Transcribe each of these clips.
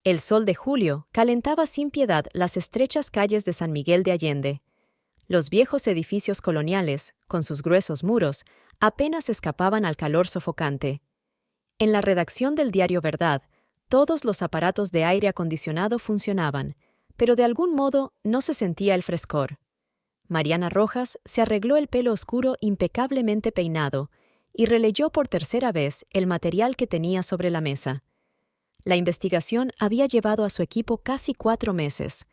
El sol de julio calentaba sin piedad las estrechas calles de San Miguel de Allende. Los viejos edificios coloniales, con sus gruesos muros, apenas escapaban al calor sofocante. En la redacción del diario Verdad, todos los aparatos de aire acondicionado funcionaban, pero de algún modo no se sentía el frescor. Mariana Rojas se arregló el pelo oscuro impecablemente peinado y releyó por tercera vez el material que tenía sobre la mesa. La investigación había llevado a su equipo casi 4 meses.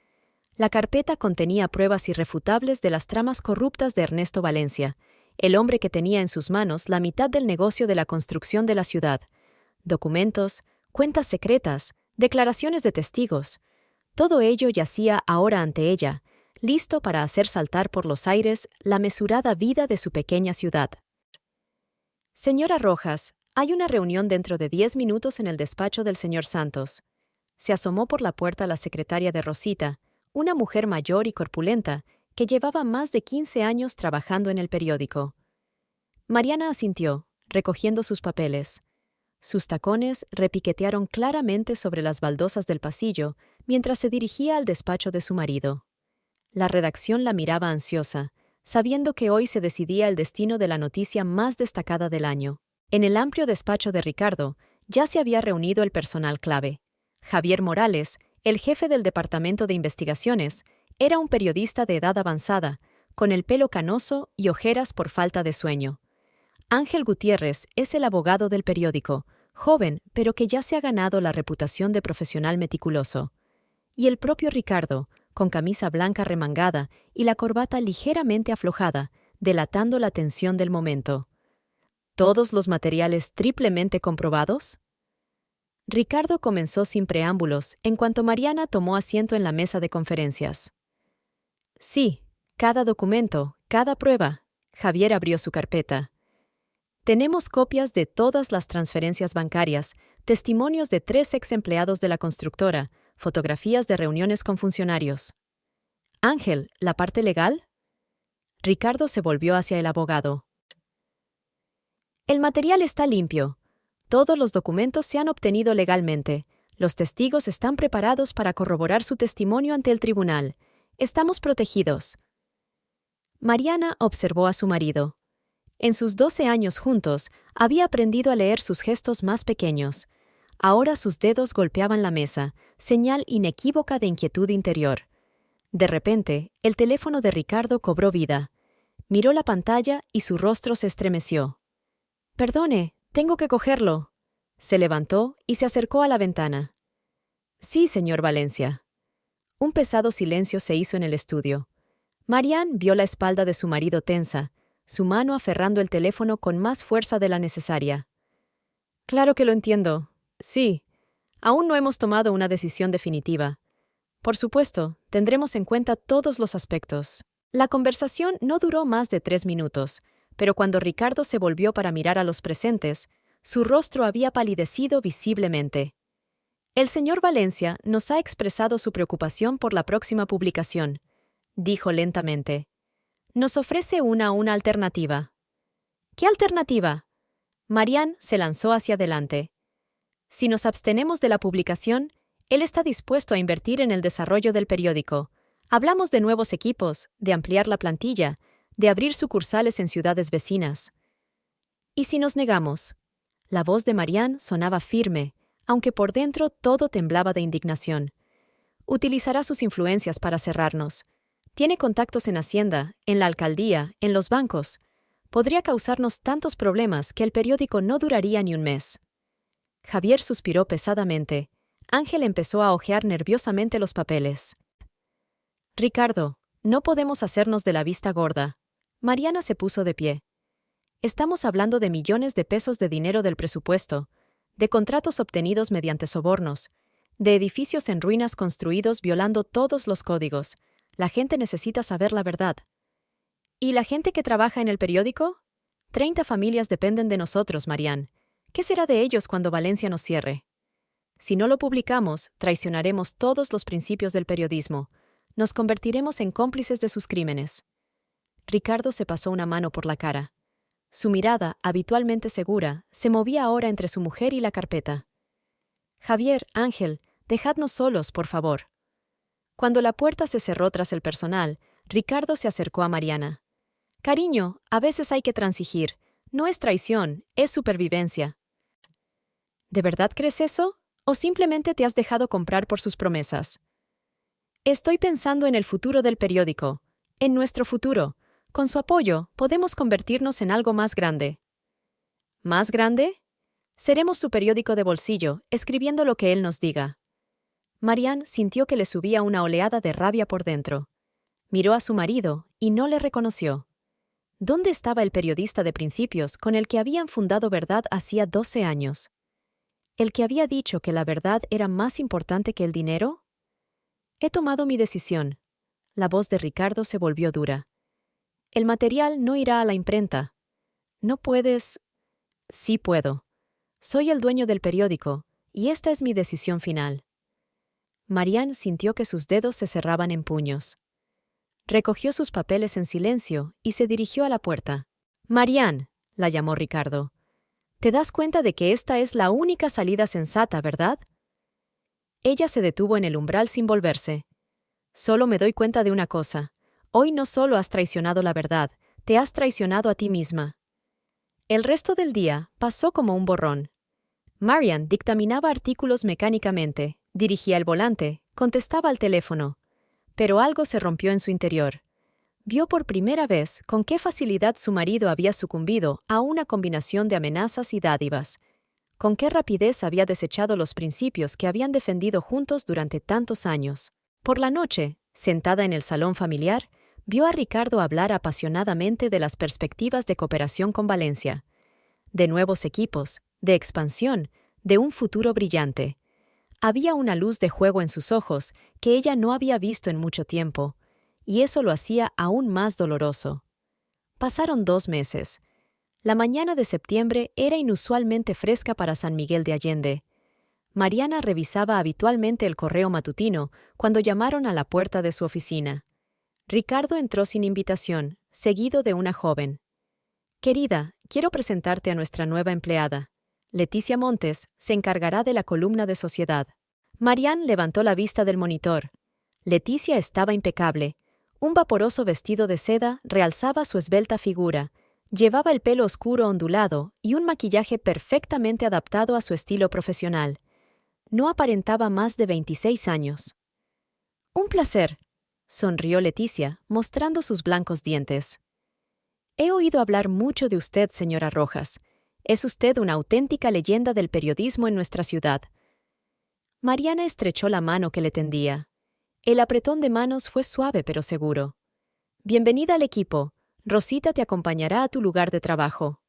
La carpeta contenía pruebas irrefutables de las tramas corruptas de Ernesto Valencia, el hombre que tenía en sus manos la mitad del negocio de la construcción de la ciudad. Documentos, cuentas secretas, declaraciones de testigos. Todo ello yacía ahora ante ella, listo para hacer saltar por los aires la mesurada vida de su pequeña ciudad. Señora Rojas, hay una reunión dentro de 10 minutos en el despacho del señor Santos. Se asomó por la puerta la secretaria de Rosita, una mujer mayor y corpulenta que llevaba más de 15 años trabajando en el periódico. Mariana asintió, recogiendo sus papeles. Sus tacones repiquetearon claramente sobre las baldosas del pasillo mientras se dirigía al despacho de su marido. La redacción la miraba ansiosa, sabiendo que hoy se decidía el destino de la noticia más destacada del año. En el amplio despacho de Ricardo ya se había reunido el personal clave. Javier Morales, el jefe del Departamento de Investigaciones, era un periodista de edad avanzada, con el pelo canoso y ojeras por falta de sueño. Ángel Gutiérrez es el abogado del periódico, joven pero que ya se ha ganado la reputación de profesional meticuloso. Y el propio Ricardo, con camisa blanca remangada y la corbata ligeramente aflojada, delatando la tensión del momento. ¿Todos los materiales triplemente comprobados? Ricardo comenzó sin preámbulos en cuanto Mariana tomó asiento en la mesa de conferencias. Sí, cada documento, cada prueba. Javier abrió su carpeta. Tenemos copias de todas las transferencias bancarias, testimonios de 3 ex empleados de la constructora, fotografías de reuniones con funcionarios. Ángel, ¿la parte legal? Ricardo se volvió hacia el abogado. El material está limpio. Todos los documentos se han obtenido legalmente. Los testigos están preparados para corroborar su testimonio ante el tribunal. Estamos protegidos. Mariana observó a su marido. En sus 12 años juntos, había aprendido a leer sus gestos más pequeños. Ahora sus dedos golpeaban la mesa, señal inequívoca de inquietud interior. De repente, el teléfono de Ricardo cobró vida. Miró la pantalla y su rostro se estremeció. «Perdone, tengo que cogerlo». Se levantó y se acercó a la ventana. «Sí, señor Valencia». Un pesado silencio se hizo en el estudio. Marianne vio la espalda de su marido tensa, su mano aferrando el teléfono con más fuerza de la necesaria. «Claro que lo entiendo. Sí. Aún no hemos tomado una decisión definitiva. Por supuesto, tendremos en cuenta todos los aspectos». La conversación no duró más de 3 minutos, pero cuando Ricardo se volvió para mirar a los presentes, su rostro había palidecido visiblemente. «El señor Valencia nos ha expresado su preocupación por la próxima publicación», dijo lentamente. «Nos ofrece una alternativa». «¿Qué alternativa?» Marianne se lanzó hacia adelante. «Si nos abstenemos de la publicación, él está dispuesto a invertir en el desarrollo del periódico. Hablamos de nuevos equipos, de ampliar la plantilla, de abrir sucursales en ciudades vecinas». «¿Y si nos negamos?» La voz de Marianne sonaba firme, aunque por dentro todo temblaba de indignación. «Utilizará sus influencias para cerrarnos. Tiene contactos en Hacienda, en la alcaldía, en los bancos. Podría causarnos tantos problemas que el periódico no duraría ni un mes». Javier suspiró pesadamente. Ángel empezó a hojear nerviosamente los papeles. «Ricardo, no podemos hacernos de la vista gorda». Mariana se puso de pie. «Estamos hablando de millones de pesos de dinero del presupuesto, de contratos obtenidos mediante sobornos, de edificios en ruinas construidos violando todos los códigos. La gente necesita saber la verdad». «¿Y la gente que trabaja en el periódico?» 30 familias dependen de nosotros, Marianne. ¿Qué será de ellos cuando Valencia nos cierre? Si no lo publicamos, traicionaremos todos los principios del periodismo. Nos convertiremos en cómplices de sus crímenes». Ricardo se pasó una mano por la cara. Su mirada, habitualmente segura, se movía ahora entre su mujer y la carpeta. «Javier, Ángel, Dejadnos solos, por favor. Cuando la puerta se cerró tras el personal, Ricardo se acercó a Mariana. Cariño, a veces hay que transigir. No es traición, es supervivencia. ¿De verdad crees eso? ¿O simplemente te has dejado comprar por sus promesas? Estoy pensando en el futuro del periódico, en nuestro futuro. Con su apoyo, podemos convertirnos en algo más grande. ¿Más grande? Seremos su periódico de bolsillo, escribiendo lo que él nos diga. Marianne sintió que le subía una oleada de rabia por dentro. Miró a su marido y no le reconoció. ¿Dónde estaba el periodista de principios con el que habían fundado Verdad hacía 12 años? ¿El que había dicho que la verdad era más importante que el dinero? He tomado mi decisión. La voz de Ricardo se volvió dura. El material no irá a la imprenta. ¿No puedes? Sí puedo. Soy el dueño del periódico, y esta es mi decisión final. Marianne sintió que sus dedos se cerraban en puños. Recogió sus papeles en silencio y se dirigió a la puerta. Marianne, la llamó Ricardo. ¿Te das cuenta de que esta es la única salida sensata, verdad? Ella se detuvo en el umbral sin volverse. Solo me doy cuenta de una cosa. Hoy no solo has traicionado la verdad, te has traicionado a ti misma. El resto del día pasó como un borrón. Marianne dictaminaba artículos mecánicamente, dirigía el volante, contestaba al teléfono. Pero algo se rompió en su interior. Vio por primera vez con qué facilidad su marido había sucumbido a una combinación de amenazas y dádivas. Con qué rapidez había desechado los principios que habían defendido juntos durante tantos años. Por la noche, sentada en el salón familiar, vio a Ricardo hablar apasionadamente de las perspectivas de cooperación con Valencia, de nuevos equipos, de expansión, de un futuro brillante. Había una luz de juego en sus ojos que ella no había visto en mucho tiempo, y eso lo hacía aún más doloroso. Pasaron 2 meses. La mañana de septiembre era inusualmente fresca para San Miguel de Allende. Mariana revisaba habitualmente el correo matutino cuando llamaron a la puerta de su oficina. Ricardo entró sin invitación, seguido de una joven. Querida, quiero presentarte a nuestra nueva empleada. Leticia Montes se encargará de la columna de sociedad. Marianne levantó la vista del monitor. Leticia estaba impecable. Un vaporoso vestido de seda realzaba su esbelta figura. Llevaba el pelo oscuro ondulado y un maquillaje perfectamente adaptado a su estilo profesional. No aparentaba más de 26 años. «Un placer», sonrió Leticia, mostrando sus blancos dientes. «He oído hablar mucho de usted, señora Rojas. Es usted una auténtica leyenda del periodismo en nuestra ciudad». Mariana estrechó la mano que le tendía. El apretón de manos fue suave pero seguro. «Bienvenida al equipo. Rosita te acompañará a tu lugar de trabajo».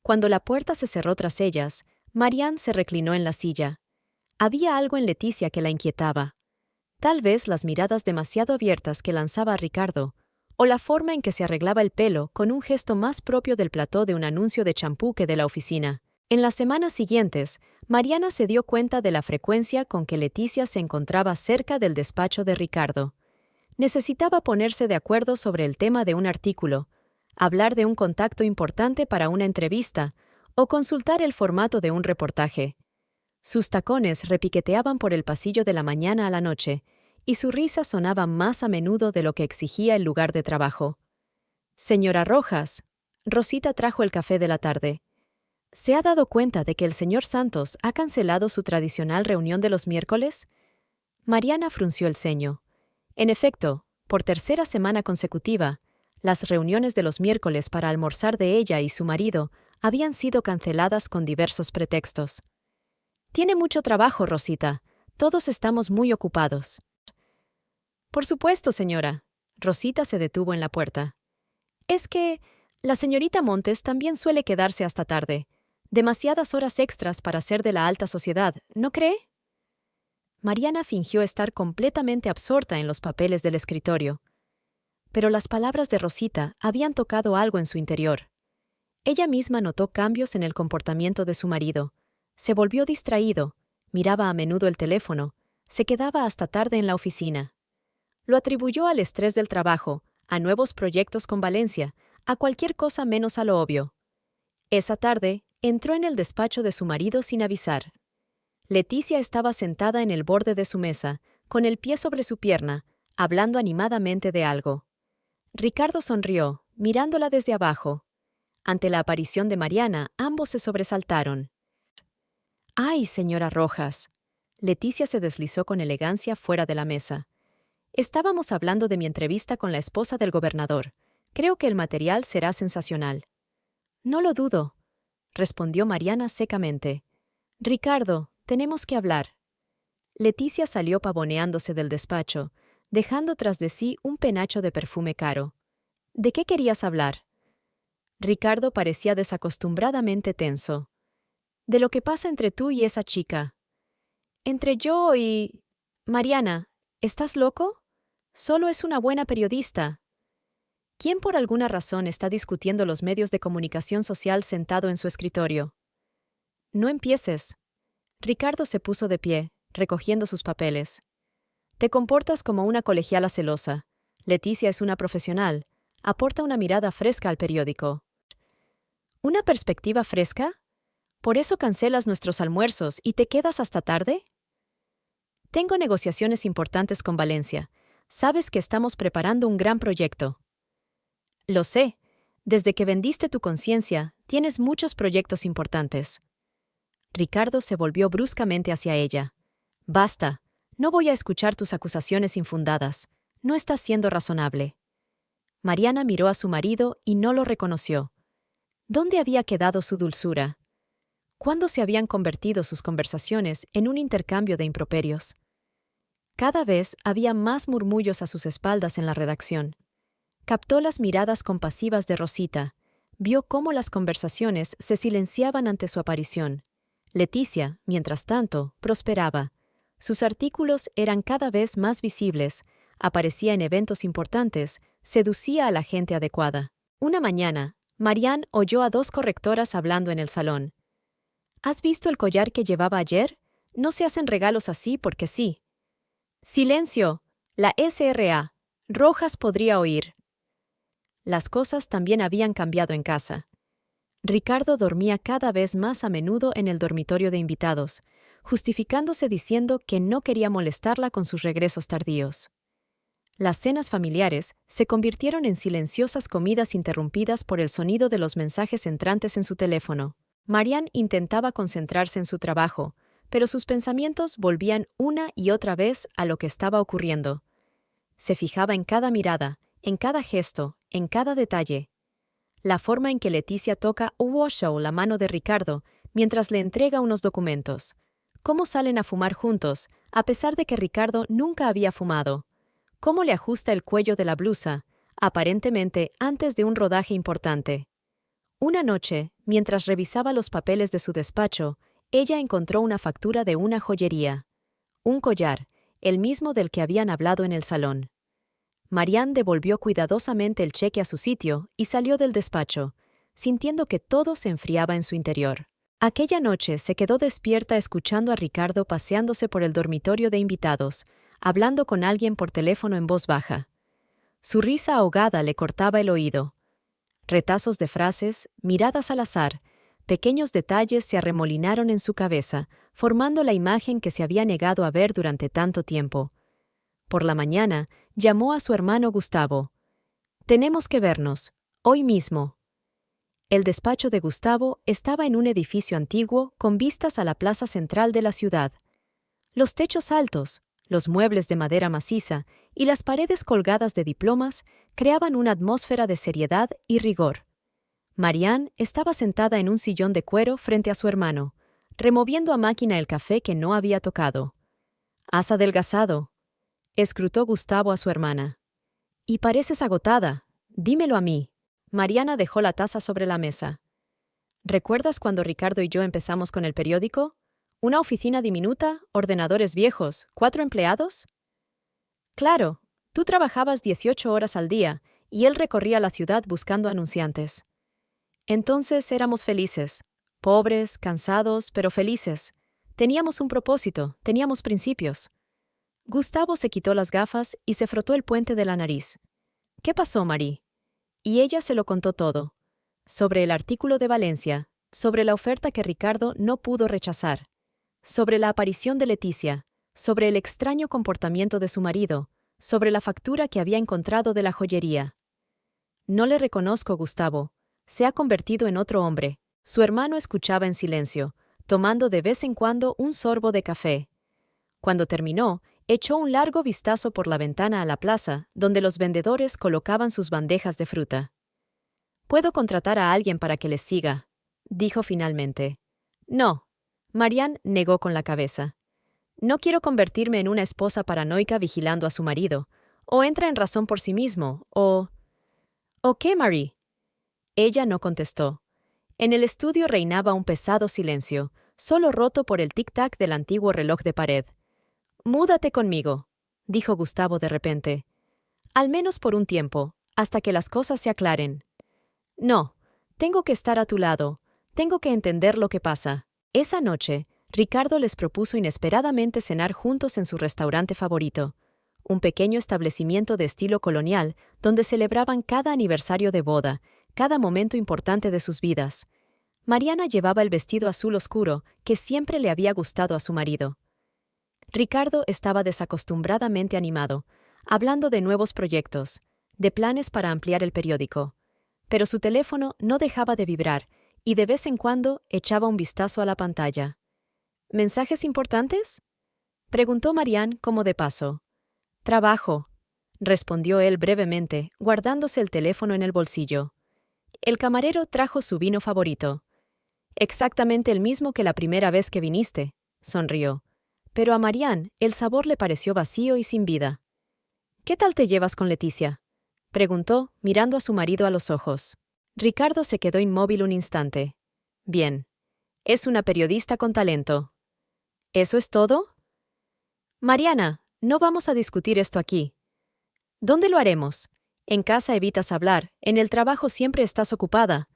Cuando la puerta se cerró tras ellas, Marianne se reclinó en la silla. Había algo en Leticia que la inquietaba. Tal vez las miradas demasiado abiertas que lanzaba a Ricardo, o la forma en que se arreglaba el pelo con un gesto más propio del plató de un anuncio de champú que de la oficina. En las semanas siguientes, Mariana se dio cuenta de la frecuencia con que Leticia se encontraba cerca del despacho de Ricardo. Necesitaba ponerse de acuerdo sobre el tema de un artículo, hablar de un contacto importante para una entrevista o consultar el formato de un reportaje. Sus tacones repiqueteaban por el pasillo de la mañana a la noche, y su risa sonaba más a menudo de lo que exigía el lugar de trabajo. «Señora Rojas», Rosita trajo el café de la tarde. «¿Se ha dado cuenta de que el señor Santos ha cancelado su tradicional reunión de los miércoles?» Mariana frunció el ceño. En efecto, por tercera semana consecutiva, las reuniones de los miércoles para almorzar de ella y su marido habían sido canceladas con diversos pretextos. «Tiene mucho trabajo, Rosita. Todos estamos muy ocupados». «Por supuesto, señora». Rosita se detuvo en la puerta. «Es que la señorita Montes también suele quedarse hasta tarde. Demasiadas horas extras para ser de la alta sociedad, ¿no cree?» Mariana fingió estar completamente absorta en los papeles del escritorio. Pero las palabras de Rosita habían tocado algo en su interior. Ella misma notó cambios en el comportamiento de su marido. Se volvió distraído, miraba a menudo el teléfono, se quedaba hasta tarde en la oficina. Lo atribuyó al estrés del trabajo, a nuevos proyectos con Valencia, a cualquier cosa menos a lo obvio. Esa tarde, entró en el despacho de su marido sin avisar. Leticia estaba sentada en el borde de su mesa, con el pie sobre su pierna, hablando animadamente de algo. Ricardo sonrió, mirándola desde abajo. Ante la aparición de Mariana, ambos se sobresaltaron. ¡Ay, señora Rojas! Leticia se deslizó con elegancia fuera de la mesa. Estábamos hablando de mi entrevista con la esposa del gobernador. Creo que el material será sensacional. No lo dudo, respondió Mariana secamente. Ricardo, tenemos que hablar. Leticia salió pavoneándose del despacho, dejando tras de sí un penacho de perfume caro. ¿De qué querías hablar? Ricardo parecía desacostumbradamente tenso. De lo que pasa entre tú y esa chica. Entre yo y... Mariana, ¿estás loco? Solo es una buena periodista. ¿Quién por alguna razón está discutiendo los medios de comunicación social sentado en su escritorio? No empieces. Ricardo se puso de pie, recogiendo sus papeles. Te comportas como una colegiala celosa. Leticia es una profesional. Aporta una mirada fresca al periódico. ¿Una perspectiva fresca? ¿Por eso cancelas nuestros almuerzos y te quedas hasta tarde? Tengo negociaciones importantes con Valencia. Sabes que estamos preparando un gran proyecto. Lo sé. Desde que vendiste tu conciencia, tienes muchos proyectos importantes. Ricardo se volvió bruscamente hacia ella. Basta. No voy a escuchar tus acusaciones infundadas. No estás siendo razonable. Mariana miró a su marido y no lo reconoció. ¿Dónde había quedado su dulzura? ¿Cuándo se habían convertido sus conversaciones en un intercambio de improperios? Cada vez había más murmullos a sus espaldas en la redacción. Captó las miradas compasivas de Rosita. Vio cómo las conversaciones se silenciaban ante su aparición. Leticia, mientras tanto, prosperaba. Sus artículos eran cada vez más visibles, aparecía en eventos importantes, seducía a la gente adecuada. Una mañana, Marianne oyó a dos correctoras hablando en el salón. ¿Has visto el collar que llevaba ayer? No se hacen regalos así porque sí. ¡Silencio! La SRA. Rojas podría oír. Las cosas también habían cambiado en casa. Ricardo dormía cada vez más a menudo en el dormitorio de invitados, justificándose diciendo que no quería molestarla con sus regresos tardíos. Las cenas familiares se convirtieron en silenciosas comidas interrumpidas por el sonido de los mensajes entrantes en su teléfono. Marianne intentaba concentrarse en su trabajo, pero sus pensamientos volvían una y otra vez a lo que estaba ocurriendo. Se fijaba en cada mirada, en cada gesto, en cada detalle. La forma en que Leticia toca Washoe la mano de Ricardo mientras le entrega unos documentos. Cómo salen a fumar juntos, a pesar de que Ricardo nunca había fumado. Cómo le ajusta el cuello de la blusa, aparentemente antes de un rodaje importante. Una noche, mientras revisaba los papeles de su despacho, ella encontró una factura de una joyería. Un collar, el mismo del que habían hablado en el salón. Marianne devolvió cuidadosamente el cheque a su sitio y salió del despacho, sintiendo que todo se enfriaba en su interior. Aquella noche se quedó despierta escuchando a Ricardo paseándose por el dormitorio de invitados, hablando con alguien por teléfono en voz baja. Su risa ahogada le cortaba el oído. Retazos de frases, miradas al azar, pequeños detalles se arremolinaron en su cabeza, formando la imagen que se había negado a ver durante tanto tiempo. Por la mañana, llamó a su hermano Gustavo. «Tenemos que vernos, hoy mismo». El despacho de Gustavo estaba en un edificio antiguo con vistas a la plaza central de la ciudad. Los techos altos, los muebles de madera maciza y las paredes colgadas de diplomas creaban una atmósfera de seriedad y rigor. Marianne estaba sentada en un sillón de cuero frente a su hermano, removiendo a máquina el café que no había tocado. «Has adelgazado», escrutó Gustavo a su hermana. «Y pareces agotada. Dímelo a mí». Mariana dejó la taza sobre la mesa. «¿Recuerdas cuando Ricardo y yo empezamos con el periódico? Una oficina diminuta, ordenadores viejos, 4 empleados». «Claro, tú trabajabas 18 horas al día y él recorría la ciudad buscando anunciantes. Entonces éramos felices, pobres, cansados, pero felices. Teníamos un propósito, teníamos principios». Gustavo se quitó las gafas y se frotó el puente de la nariz. «¿Qué pasó, Marie?» Y ella se lo contó todo. Sobre el artículo de Valencia, sobre la oferta que Ricardo no pudo rechazar. sobre la aparición de Leticia, sobre el extraño comportamiento de su marido, sobre la factura que había encontrado de la joyería. No le reconozco, Gustavo. Se ha convertido en otro hombre. Su hermano escuchaba en silencio, tomando de vez en cuando un sorbo de café. Cuando terminó, echó un largo vistazo por la ventana a la plaza, donde los vendedores colocaban sus bandejas de fruta. «Puedo contratar a alguien para que les siga», dijo finalmente. «No», Marianne negó con la cabeza. «No quiero convertirme en una esposa paranoica vigilando a su marido. O entra en razón por sí mismo, o... ¿O qué, Marie?» Ella no contestó. En el estudio reinaba un pesado silencio, solo roto por el tic-tac del antiguo reloj de pared. «Múdate conmigo», dijo Gustavo de repente. «Al menos por un tiempo, hasta que las cosas se aclaren». «No, tengo que estar a tu lado, tengo que entender lo que pasa». Esa noche, Ricardo les propuso inesperadamente cenar juntos en su restaurante favorito, un pequeño establecimiento de estilo colonial donde celebraban cada aniversario de boda, cada momento importante de sus vidas. Mariana llevaba el vestido azul oscuro que siempre le había gustado a su marido. Ricardo estaba desacostumbradamente animado, hablando de nuevos proyectos, de planes para ampliar el periódico. Pero su teléfono no dejaba de vibrar y de vez en cuando echaba un vistazo a la pantalla. «¿Mensajes importantes?», preguntó Marianne como de paso. «Trabajo», respondió él brevemente, guardándose el teléfono en el bolsillo. El camarero trajo su vino favorito. «Exactamente el mismo que la primera vez que viniste», sonrió. Pero a Marianne el sabor le pareció vacío y sin vida. «¿Qué tal te llevas con Leticia?», preguntó, mirando a su marido a los ojos. Ricardo se quedó inmóvil un instante. «Bien. Es una periodista con talento». «¿Eso es todo?». «Mariana, no vamos a discutir esto aquí». «¿Dónde lo haremos? En casa evitas hablar, en el trabajo siempre estás ocupada».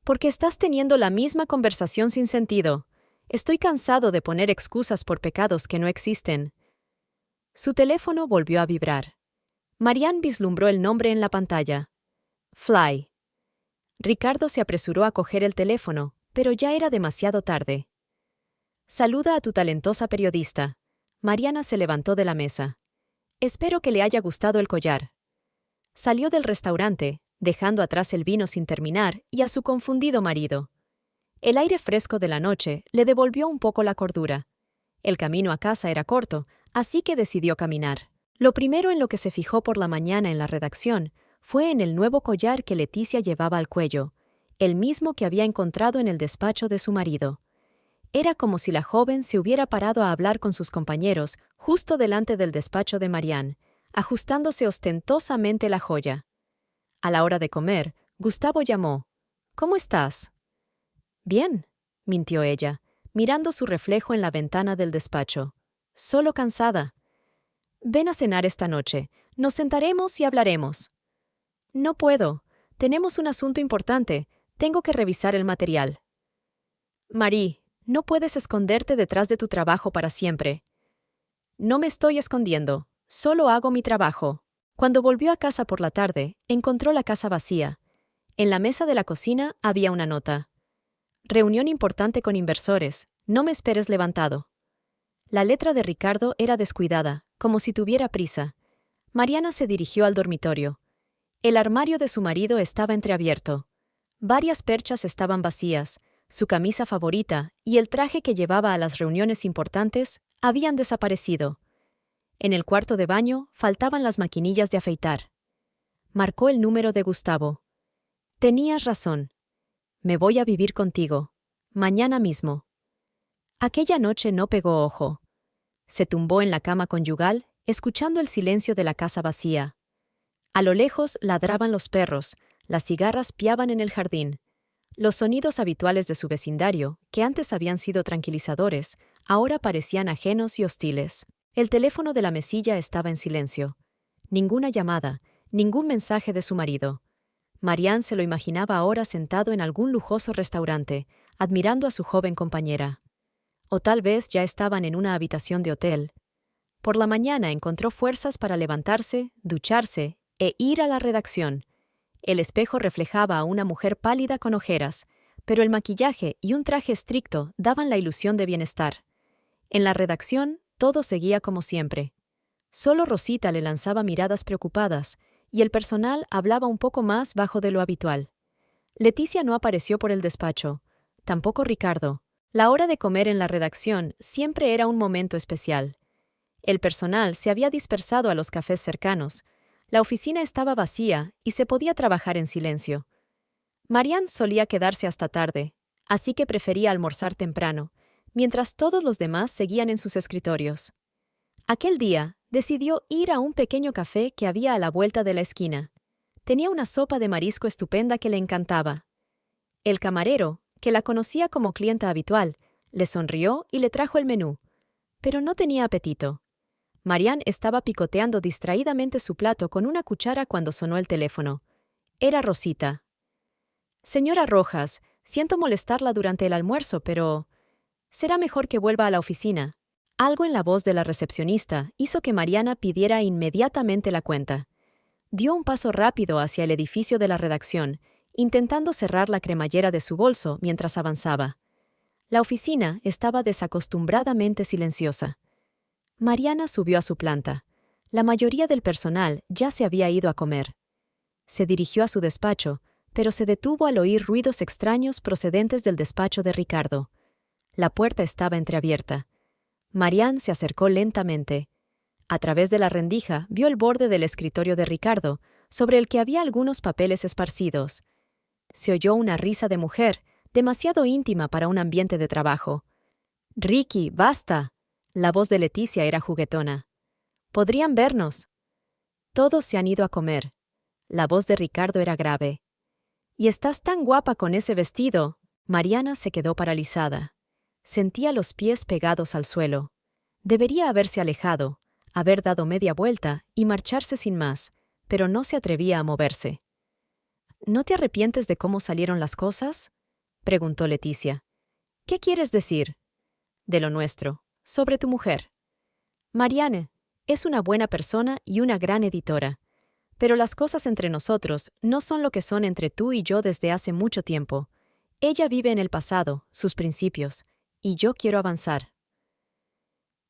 «Porque estás teniendo la misma conversación sin sentido. Estoy cansado de poner excusas por pecados que no existen». Su teléfono volvió a vibrar. Marianne vislumbró el nombre en la pantalla. Fly. Ricardo se apresuró a coger el teléfono, pero ya era demasiado tarde. «Saluda a tu talentosa periodista». Mariana se levantó de la mesa. «Espero que le haya gustado el collar». Salió del restaurante, dejando atrás el vino sin terminar y a su confundido marido. El aire fresco de la noche le devolvió un poco la cordura. El camino a casa era corto, así que decidió caminar. Lo primero en lo que se fijó por la mañana en la redacción fue en el nuevo collar que Leticia llevaba al cuello, el mismo que había encontrado en el despacho de su marido. Era como si la joven se hubiera parado a hablar con sus compañeros justo delante del despacho de Marianne, ajustándose ostentosamente la joya. A la hora de comer, Gustavo llamó. «¿Cómo estás?». «Bien», mintió ella, mirando su reflejo en la ventana del despacho. «Solo cansada». «Ven a cenar esta noche. Nos sentaremos y hablaremos». «No puedo. Tenemos un asunto importante. Tengo que revisar el material». «Marie, no puedes esconderte detrás de tu trabajo para siempre». «No me estoy escondiendo. Solo hago mi trabajo». Cuando volvió a casa por la tarde, encontró la casa vacía. En la mesa de la cocina había una nota. «Reunión importante con inversores. No me esperes levantado». La letra de Ricardo era descuidada, como si tuviera prisa. Mariana se dirigió al dormitorio. El armario de su marido estaba entreabierto. Varias perchas estaban vacías, su camisa favorita y el traje que llevaba a las reuniones importantes habían desaparecido. En el cuarto de baño faltaban las maquinillas de afeitar. Marcó el número de Gustavo. «Tenías razón. Me voy a vivir contigo. Mañana mismo». Aquella noche no pegó ojo. Se tumbó en la cama conyugal, escuchando el silencio de la casa vacía. A lo lejos ladraban los perros, las cigarras piaban en el jardín. Los sonidos habituales de su vecindario, que antes habían sido tranquilizadores, ahora parecían ajenos y hostiles. El teléfono de la mesilla estaba en silencio. Ninguna llamada, ningún mensaje de su marido. Marianne se lo imaginaba ahora sentado en algún lujoso restaurante, admirando a su joven compañera. O tal vez ya estaban en una habitación de hotel. Por la mañana encontró fuerzas para levantarse, ducharse e ir a la redacción. El espejo reflejaba a una mujer pálida con ojeras, pero el maquillaje y un traje estricto daban la ilusión de bienestar. En la redacción, todo seguía como siempre. Solo Rosita le lanzaba miradas preocupadas, y el personal hablaba un poco más bajo de lo habitual. Leticia no apareció por el despacho, tampoco Ricardo. La hora de comer en la redacción siempre era un momento especial. El personal se había dispersado a los cafés cercanos, la oficina estaba vacía y se podía trabajar en silencio. Marianne solía quedarse hasta tarde, así que prefería almorzar temprano, mientras todos los demás seguían en sus escritorios. Aquel día, decidió ir a un pequeño café que había a la vuelta de la esquina. Tenía una sopa de marisco estupenda que le encantaba. El camarero, que la conocía como clienta habitual, le sonrió y le trajo el menú, pero no tenía apetito. Marianne estaba picoteando distraídamente su plato con una cuchara cuando sonó el teléfono. Era Rosita. «Señora Rojas, siento molestarla durante el almuerzo, pero será mejor que vuelva a la oficina». Algo en la voz de la recepcionista hizo que Mariana pidiera inmediatamente la cuenta. Dio un paso rápido hacia el edificio de la redacción, intentando cerrar la cremallera de su bolso mientras avanzaba. La oficina estaba desacostumbradamente silenciosa. Mariana subió a su planta. La mayoría del personal ya se había ido a comer. Se dirigió a su despacho, pero se detuvo al oír ruidos extraños procedentes del despacho de Ricardo. La puerta estaba entreabierta. Marianne se acercó lentamente. A través de la rendija vio el borde del escritorio de Ricardo, sobre el que había algunos papeles esparcidos. Se oyó una risa de mujer, demasiado íntima para un ambiente de trabajo. «Ricky, basta». La voz de Leticia era juguetona. «Podrían vernos». «Todos se han ido a comer». La voz de Ricardo era grave. «Y estás tan guapa con ese vestido». Mariana se quedó paralizada. Sentía los pies pegados al suelo. Debería haberse alejado, haber dado media vuelta y marcharse sin más, pero no se atrevía a moverse. «¿No te arrepientes de cómo salieron las cosas?», preguntó Leticia. «¿Qué quieres decir?» «De lo nuestro, sobre tu mujer». «Marianne, es una buena persona y una gran editora. Pero las cosas entre nosotros no son lo que son entre tú y yo desde hace mucho tiempo. Ella vive en el pasado, sus principios, y yo quiero avanzar».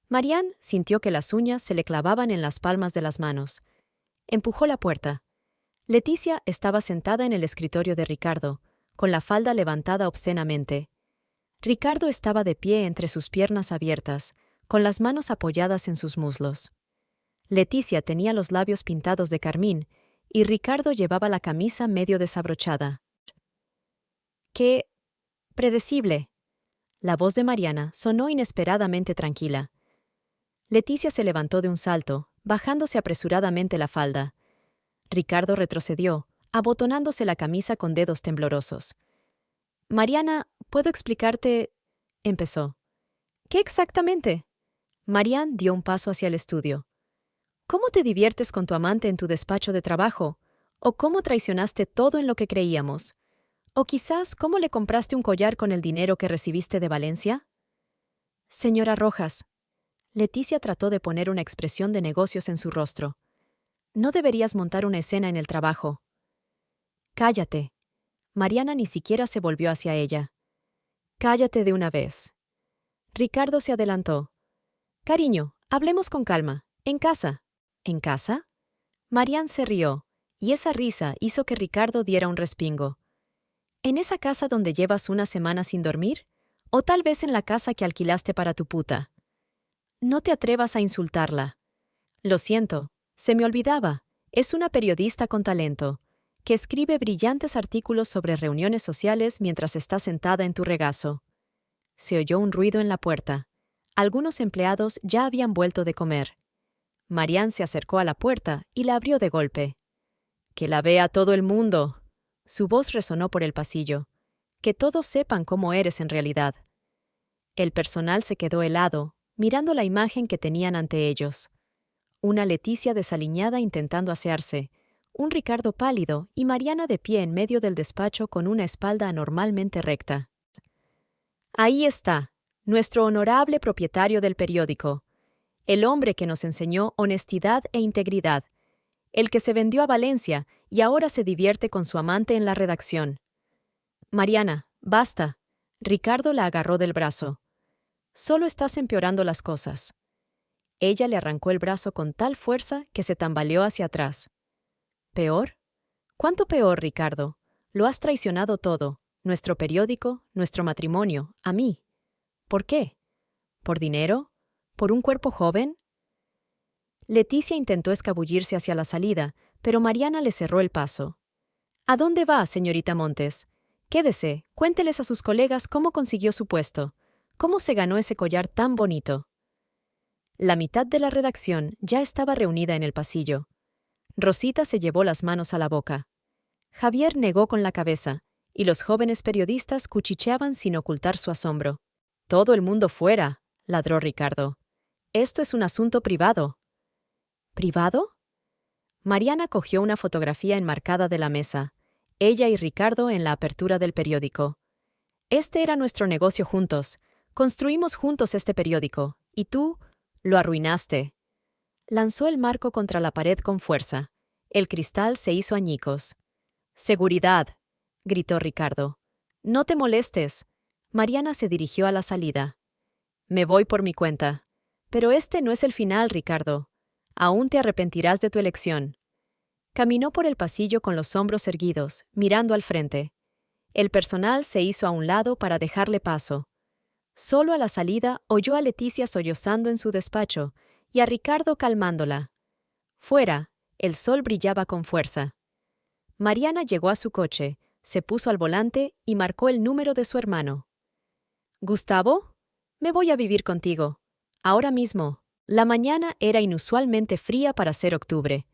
Marianne sintió que las uñas se le clavaban en las palmas de las manos. Empujó la puerta. Leticia estaba sentada en el escritorio de Ricardo, con la falda levantada obscenamente. Ricardo estaba de pie entre sus piernas abiertas, con las manos apoyadas en sus muslos. Leticia tenía los labios pintados de carmín y Ricardo llevaba la camisa medio desabrochada. «¡Qué predecible!». La voz de Mariana sonó inesperadamente tranquila. Leticia se levantó de un salto, bajándose apresuradamente la falda. Ricardo retrocedió, abotonándose la camisa con dedos temblorosos. «Mariana, ¿puedo explicarte?», empezó. «¿Qué exactamente?». Marianne dio un paso hacia el estudio. «¿Cómo te diviertes con tu amante en tu despacho de trabajo? ¿O cómo traicionaste todo en lo que creíamos? ¿O quizás cómo le compraste un collar con el dinero que recibiste de Valencia?». «Señora Rojas». Leticia trató de poner una expresión de negocios en su rostro. «No deberías montar una escena en el trabajo». «Cállate». Mariana ni siquiera se volvió hacia ella. «Cállate de una vez». Ricardo se adelantó. «Cariño, hablemos con calma. En casa». «¿En casa?». Marianne se rió, y esa risa hizo que Ricardo diera un respingo. «¿En esa casa donde llevas una semana sin dormir? ¿O tal vez en la casa que alquilaste para tu puta?». «No te atrevas a insultarla». «Lo siento, se me olvidaba. Es una periodista con talento, que escribe brillantes artículos sobre reuniones sociales mientras está sentada en tu regazo». Se oyó un ruido en la puerta. Algunos empleados ya habían vuelto de comer. Marianne se acercó a la puerta y la abrió de golpe. «Que la vea todo el mundo». Su voz resonó por el pasillo. «Que todos sepan cómo eres en realidad». El personal se quedó helado, mirando la imagen que tenían ante ellos. Una Leticia desaliñada intentando asearse, un Ricardo pálido y Mariana de pie en medio del despacho con una espalda anormalmente recta. «Ahí está, nuestro honorable propietario del periódico, el hombre que nos enseñó honestidad e integridad, el que se vendió a Valencia y ahora se divierte con su amante en la redacción». «Mariana, basta». Ricardo la agarró del brazo. Solo estás empeorando las cosas. Ella le arrancó el brazo con tal fuerza que se tambaleó hacia atrás. ¿Peor? ¿Cuánto peor, Ricardo? Lo has traicionado todo, nuestro periódico, nuestro matrimonio, a mí. ¿Por qué? ¿Por dinero? ¿Por un cuerpo joven? Leticia intentó escabullirse hacia la salida, pero Mariana le cerró el paso. ¿A dónde va, señorita Montes? Quédese, cuénteles a sus colegas cómo consiguió su puesto, cómo se ganó ese collar tan bonito. La mitad de la redacción ya estaba reunida en el pasillo. Rosita se llevó las manos a la boca. Javier negó con la cabeza, y los jóvenes periodistas cuchicheaban sin ocultar su asombro. «Todo el mundo fuera», ladró Ricardo. «Esto es un asunto privado». ¿Privado? Mariana cogió una fotografía enmarcada de la mesa, ella y Ricardo en la apertura del periódico. «Este era nuestro negocio juntos. Construimos juntos este periódico, y tú lo arruinaste». Lanzó el marco contra la pared con fuerza. El cristal se hizo añicos. «Seguridad», gritó Ricardo. «No te molestes». Mariana se dirigió a la salida. «Me voy por mi cuenta». «Pero este no es el final, Ricardo. Aún te arrepentirás de tu elección». Caminó por el pasillo con los hombros erguidos, mirando al frente. El personal se hizo a un lado para dejarle paso. Solo a la salida oyó a Leticia sollozando en su despacho y a Ricardo calmándola. Fuera, el sol brillaba con fuerza. Mariana llegó a su coche, se puso al volante y marcó el número de su hermano. «¿Gustavo? Me voy a vivir contigo. Ahora mismo». La mañana era inusualmente fría para ser octubre.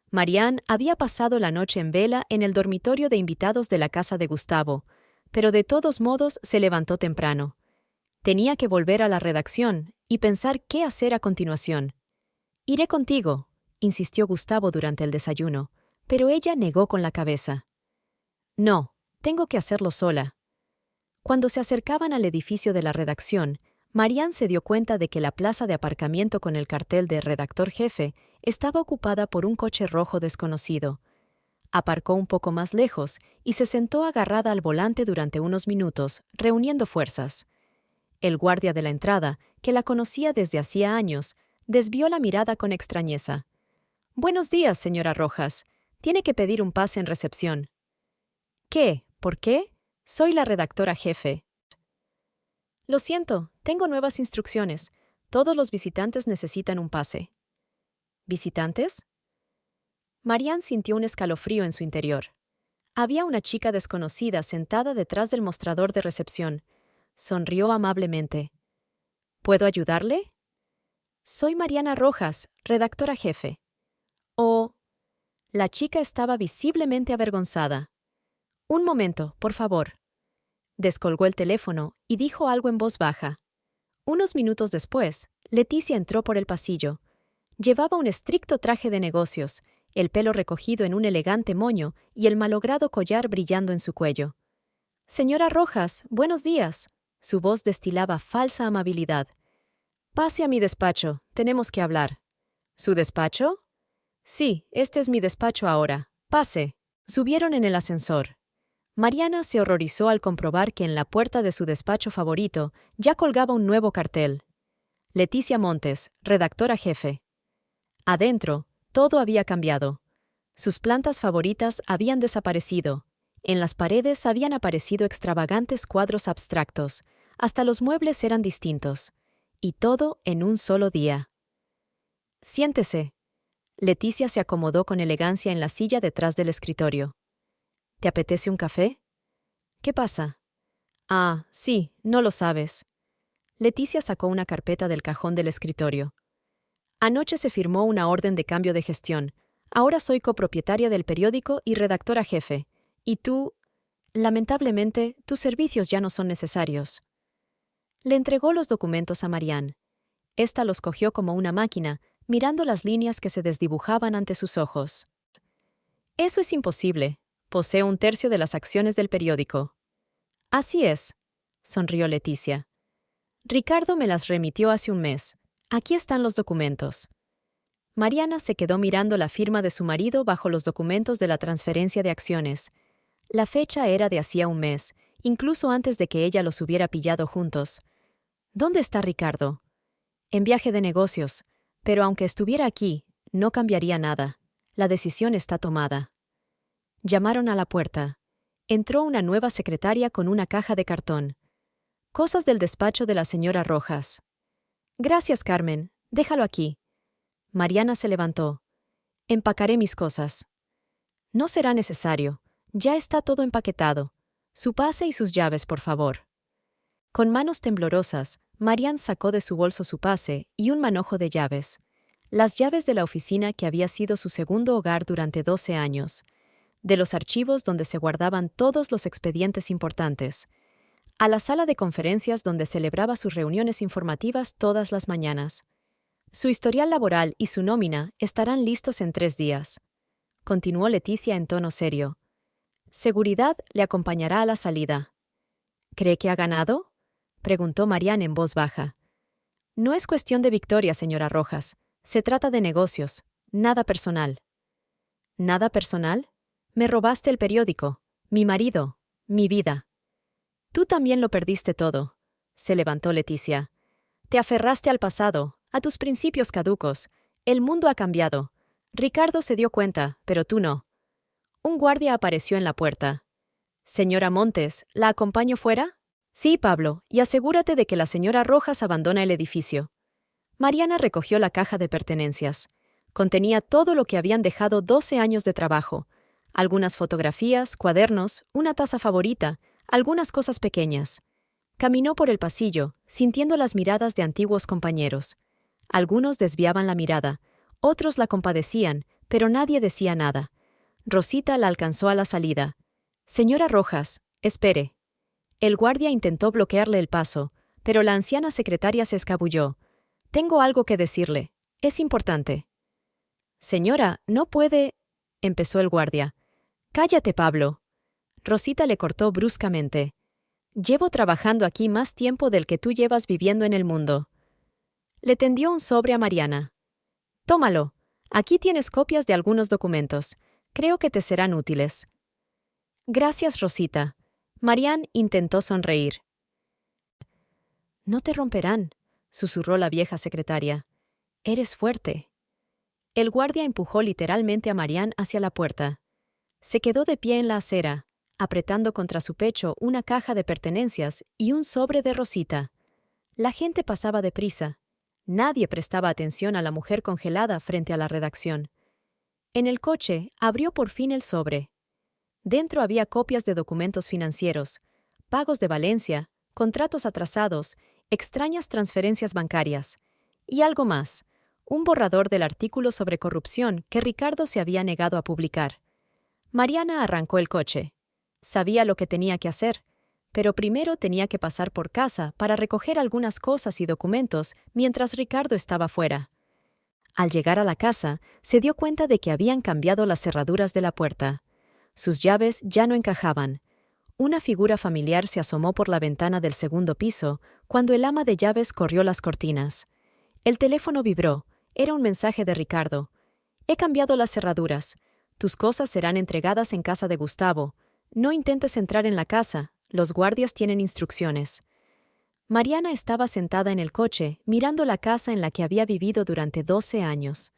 Marianne había pasado la noche en vela en el dormitorio de invitados de la casa de Gustavo, pero de todos modos se levantó temprano. Tenía que volver a la redacción y pensar qué hacer a continuación. «Iré contigo», insistió Gustavo durante el desayuno, pero ella negó con la cabeza. «No, tengo que hacerlo sola». Cuando se acercaban al edificio de la redacción, Marianne se dio cuenta de que la plaza de aparcamiento con el cartel de redactor jefe estaba ocupada por un coche rojo desconocido. Aparcó un poco más lejos y se sentó agarrada al volante durante unos minutos, reuniendo fuerzas. El guardia de la entrada, que la conocía desde hacía años, desvió la mirada con extrañeza. «Buenos días, señora Rojas. Tiene que pedir un pase en recepción». «¿Qué? ¿Por qué? Soy la redactora jefe». «Lo siento, tengo nuevas instrucciones. Todos los visitantes necesitan un pase». «¿Visitantes?» Marianne sintió un escalofrío en su interior. Había una chica desconocida sentada detrás del mostrador de recepción. Sonrió amablemente. «¿Puedo ayudarle?» «Soy Mariana Rojas, redactora jefe». «Oh». La chica estaba visiblemente avergonzada. «Un momento, por favor». Descolgó el teléfono y dijo algo en voz baja. Unos minutos después, Leticia entró por el pasillo. Llevaba un estricto traje de negocios, el pelo recogido en un elegante moño y el malogrado collar brillando en su cuello. «Señora Rojas, buenos días». Su voz destilaba falsa amabilidad. «Pase a mi despacho, tenemos que hablar». «¿Su despacho?» «Sí, este es mi despacho ahora. Pase». Subieron en el ascensor. Mariana se horrorizó al comprobar que en la puerta de su despacho favorito ya colgaba un nuevo cartel. Leticia Montes, redactora jefe. Adentro, todo había cambiado. Sus plantas favoritas habían desaparecido. En las paredes habían aparecido extravagantes cuadros abstractos. Hasta los muebles eran distintos. Y todo en un solo día. «Siéntese». Leticia se acomodó con elegancia en la silla detrás del escritorio. «¿Te apetece un café?» «¿Qué pasa?» «Ah, sí, no lo sabes». Leticia sacó una carpeta del cajón del escritorio. «Anoche se firmó una orden de cambio de gestión. Ahora soy copropietaria del periódico y redactora jefe. Y tú, lamentablemente, tus servicios ya no son necesarios». Le entregó los documentos a Marianne. Esta los cogió como una máquina, mirando las líneas que se desdibujaban ante sus ojos. «Eso es imposible. Poseo 1/3 de las acciones del periódico». «Así es», sonrió Leticia. «Ricardo me las remitió hace un mes. Aquí están los documentos». Mariana se quedó mirando la firma de su marido bajo los documentos de la transferencia de acciones. La fecha era de hacía un mes, incluso antes de que ella los hubiera pillado juntos. ¿Dónde está Ricardo? En viaje de negocios, pero aunque estuviera aquí, no cambiaría nada. La decisión está tomada. Llamaron a la puerta. Entró una nueva secretaria con una caja de cartón. Cosas del despacho de la señora Rojas. Gracias, Carmen. Déjalo aquí. Mariana se levantó. Empacaré mis cosas. No será necesario. Ya está todo empaquetado. Su pase y sus llaves, por favor. Con manos temblorosas, Marian sacó de su bolso su pase y un manojo de llaves. Las llaves de la oficina que había sido su segundo hogar durante 12 años. De los archivos donde se guardaban todos los expedientes importantes. A la sala de conferencias donde celebraba sus reuniones informativas todas las mañanas. Su historial laboral y su nómina estarán listos en 3 días. Continuó Leticia en tono serio. Seguridad le acompañará a la salida. ¿Cree que ha ganado? Preguntó Marian en voz baja. No es cuestión de victoria, señora Rojas. Se trata de negocios, nada personal. ¿Nada personal? Me robaste el periódico, mi marido, mi vida. Tú también lo perdiste todo. Se levantó Leticia. Te aferraste al pasado, a tus principios caducos. El mundo ha cambiado. Ricardo se dio cuenta, pero tú no. Un guardia apareció en la puerta. Señora Montes, ¿la acompaño fuera? Sí, Pablo, y asegúrate de que la señora Rojas abandona el edificio. Mariana recogió la caja de pertenencias. Contenía todo lo que habían dejado 12 años de trabajo. Algunas fotografías, cuadernos, una taza favorita, algunas cosas pequeñas. Caminó por el pasillo, sintiendo las miradas de antiguos compañeros. Algunos desviaban la mirada, otros la compadecían, pero nadie decía nada. Rosita la alcanzó a la salida. Señora Rojas, espere. El guardia intentó bloquearle el paso, pero la anciana secretaria se escabulló. Tengo algo que decirle. Es importante. Señora, no puede... empezó el guardia. Cállate, Pablo. Rosita le cortó bruscamente. Llevo trabajando aquí más tiempo del que tú llevas viviendo en el mundo. Le tendió un sobre a Mariana. Tómalo. Aquí tienes copias de algunos documentos. Creo que te serán útiles. Gracias, Rosita. Marian intentó sonreír. No te romperán, susurró la vieja secretaria. Eres fuerte. El guardia empujó literalmente a Marian hacia la puerta. Se quedó de pie en la acera, apretando contra su pecho una caja de pertenencias y un sobre de Rosita. La gente pasaba deprisa. Nadie prestaba atención a la mujer congelada frente a la redacción. En el coche abrió por fin el sobre. Dentro había copias de documentos financieros, pagos de Valencia, contratos atrasados, extrañas transferencias bancarias. Y algo más, un borrador del artículo sobre corrupción que Ricardo se había negado a publicar. Mariana arrancó el coche. Sabía lo que tenía que hacer, pero primero tenía que pasar por casa para recoger algunas cosas y documentos mientras Ricardo estaba fuera. Al llegar a la casa, se dio cuenta de que habían cambiado las cerraduras de la puerta. Sus llaves ya no encajaban. Una figura familiar se asomó por la ventana del segundo piso cuando el ama de llaves corrió las cortinas. El teléfono vibró. Era un mensaje de Ricardo. He cambiado las cerraduras. Tus cosas serán entregadas en casa de Gustavo. No intentes entrar en la casa. Los guardias tienen instrucciones. Mariana estaba sentada en el coche, mirando la casa en la que había vivido durante 12 años,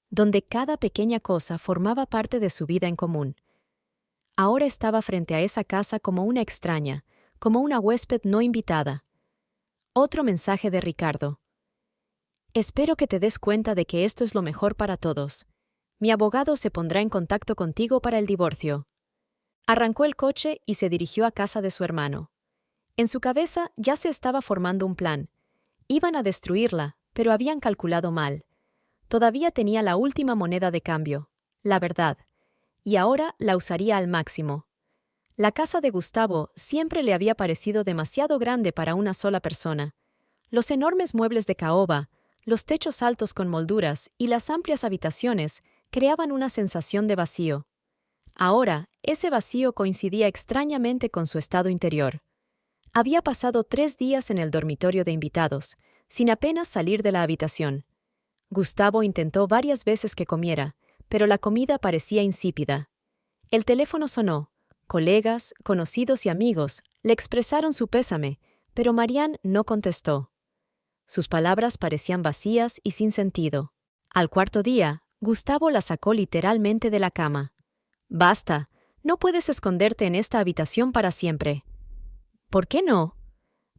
donde cada pequeña cosa formaba parte de su vida en común. Ahora estaba frente a esa casa como una extraña, como una huésped no invitada. Otro mensaje de Ricardo. Espero que te des cuenta de que esto es lo mejor para todos. Mi abogado se pondrá en contacto contigo para el divorcio. Arrancó el coche y se dirigió a casa de su hermano. En su cabeza ya se estaba formando un plan. Iban a destruirla, pero habían calculado mal. Todavía tenía la última moneda de cambio, la verdad, y ahora la usaría al máximo. La casa de Gustavo siempre le había parecido demasiado grande para una sola persona. Los enormes muebles de caoba, los techos altos con molduras y las amplias habitaciones creaban una sensación de vacío. Ahora, ese vacío coincidía extrañamente con su estado interior. Había pasado 3 días en el dormitorio de invitados, sin apenas salir de la habitación. Gustavo intentó varias veces que comiera, pero la comida parecía insípida. El teléfono sonó. Colegas, conocidos y amigos le expresaron su pésame, pero Marianne no contestó. Sus palabras parecían vacías y sin sentido. Al cuarto día, Gustavo la sacó literalmente de la cama. «Basta, no puedes esconderte en esta habitación para siempre». «¿Por qué no?»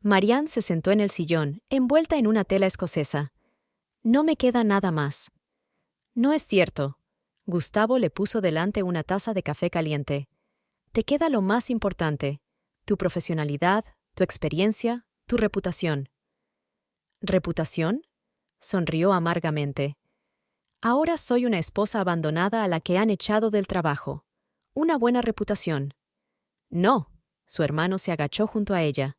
Marianne se sentó en el sillón, envuelta en una tela escocesa. «No me queda nada más». «No es cierto». Gustavo le puso delante una taza de café caliente. «Te queda lo más importante, tu profesionalidad, tu experiencia, tu reputación». «¿Reputación?», sonrió amargamente. «Ahora soy una esposa abandonada a la que han echado del trabajo. Una buena reputación». «No», su hermano se agachó junto a ella.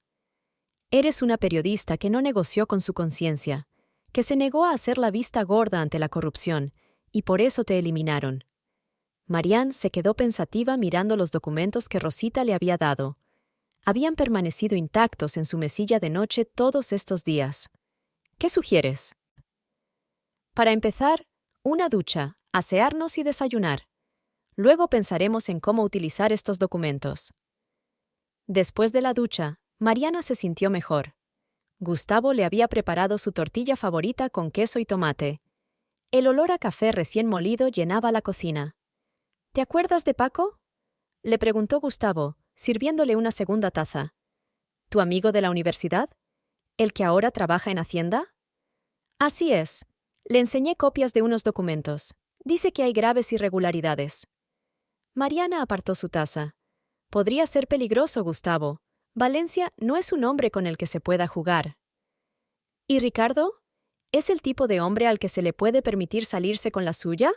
«Eres una periodista que no negoció con su conciencia, que se negó a hacer la vista gorda ante la corrupción, y por eso te eliminaron». Marianne se quedó pensativa mirando los documentos que Rosita le había dado. Habían permanecido intactos en su mesilla de noche todos estos días. «¿Qué sugieres?» «Para empezar, una ducha, asearnos y desayunar. Luego pensaremos en cómo utilizar estos documentos». Después de la ducha, Mariana se sintió mejor. Gustavo le había preparado su tortilla favorita con queso y tomate. El olor a café recién molido llenaba la cocina. «¿Te acuerdas de Paco?», le preguntó Gustavo, sirviéndole una segunda taza. «¿Tu amigo de la universidad? ¿El que ahora trabaja en Hacienda?». «Así es. Le enseñé copias de unos documentos. Dice que hay graves irregularidades». Mariana apartó su taza. «Podría ser peligroso, Gustavo. Valencia no es un hombre con el que se pueda jugar». «¿Y Ricardo? ¿Es el tipo de hombre al que se le puede permitir salirse con la suya?».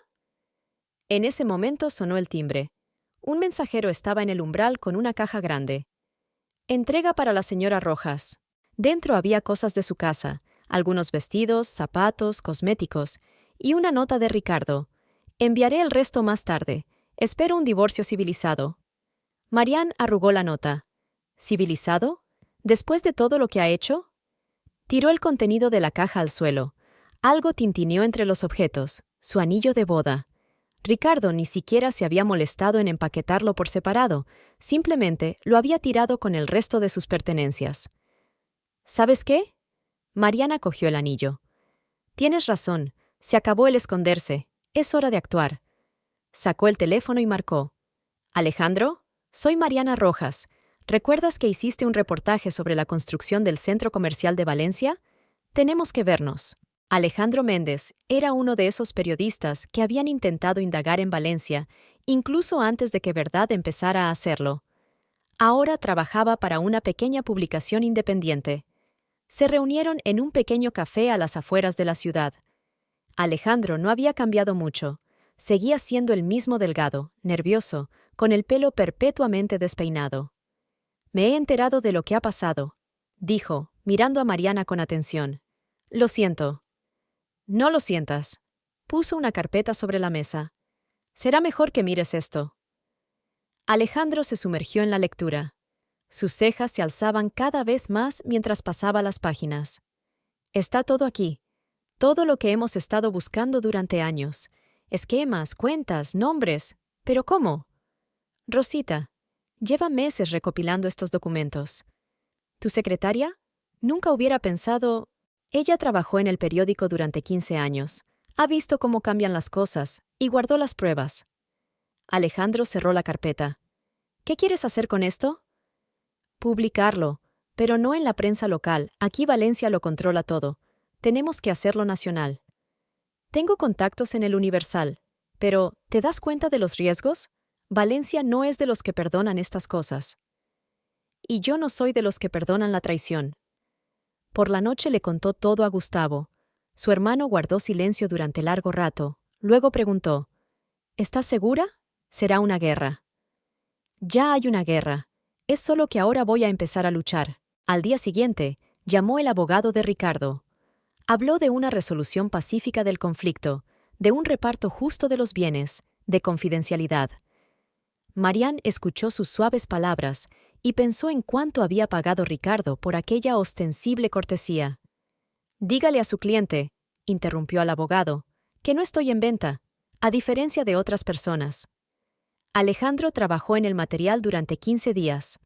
En ese momento sonó el timbre. Un mensajero estaba en el umbral con una caja grande. «Entrega para la señora Rojas». Dentro había cosas de su casa, algunos vestidos, zapatos, cosméticos, y una nota de Ricardo. «Enviaré el resto más tarde. Espero un divorcio civilizado». Marianne arrugó la nota. «¿Civilizado? ¿Después de todo lo que ha hecho?». Tiró el contenido de la caja al suelo. Algo tintineó entre los objetos, su anillo de boda. Ricardo ni siquiera se había molestado en empaquetarlo por separado, simplemente lo había tirado con el resto de sus pertenencias. «¿Sabes qué?». Mariana cogió el anillo. «Tienes razón, se acabó el esconderse, es hora de actuar». Sacó el teléfono y marcó. «Alejandro, soy Mariana Rojas. ¿Recuerdas que hiciste un reportaje sobre la construcción del Centro Comercial de Valencia? Tenemos que vernos». Alejandro Méndez era uno de esos periodistas que habían intentado indagar en Valencia, incluso antes de que Verdad empezara a hacerlo. Ahora trabajaba para una pequeña publicación independiente. Se reunieron en un pequeño café a las afueras de la ciudad. Alejandro no había cambiado mucho. Seguía siendo el mismo delgado, nervioso, con el pelo perpetuamente despeinado. «Me he enterado de lo que ha pasado», dijo, mirando a Mariana con atención. «Lo siento». «No lo sientas». Puso una carpeta sobre la mesa. «Será mejor que mires esto». Alejandro se sumergió en la lectura. Sus cejas se alzaban cada vez más mientras pasaba las páginas. «Está todo aquí. Todo lo que hemos estado buscando durante años. Esquemas, cuentas, nombres. ¿Pero cómo?». «Rosita. Lleva meses recopilando estos documentos». «¿Tu secretaria? Nunca hubiera pensado...». Ella trabajó en el periódico durante 15 años. Ha visto cómo cambian las cosas y guardó las pruebas. Alejandro cerró la carpeta. «¿Qué quieres hacer con esto?». «Publicarlo, pero no en la prensa local. Aquí Valencia lo controla todo. Tenemos que hacerlo nacional». «Tengo contactos en el Universal. Pero, ¿te das cuenta de los riesgos? Valencia no es de los que perdonan estas cosas». «Y yo no soy de los que perdonan la traición». Por la noche le contó todo a Gustavo. Su hermano guardó silencio durante largo rato. Luego preguntó: «¿Estás segura? Será una guerra». «Ya hay una guerra. Es solo que ahora voy a empezar a luchar». Al día siguiente, llamó el abogado de Ricardo. Habló de una resolución pacífica del conflicto, de un reparto justo de los bienes, de confidencialidad. Marianne escuchó sus suaves palabras y pensó en cuánto había pagado Ricardo por aquella ostensible cortesía. «Dígale a su cliente», interrumpió al abogado, «que no estoy en venta, a diferencia de otras personas». Alejandro trabajó en el material durante 15 días.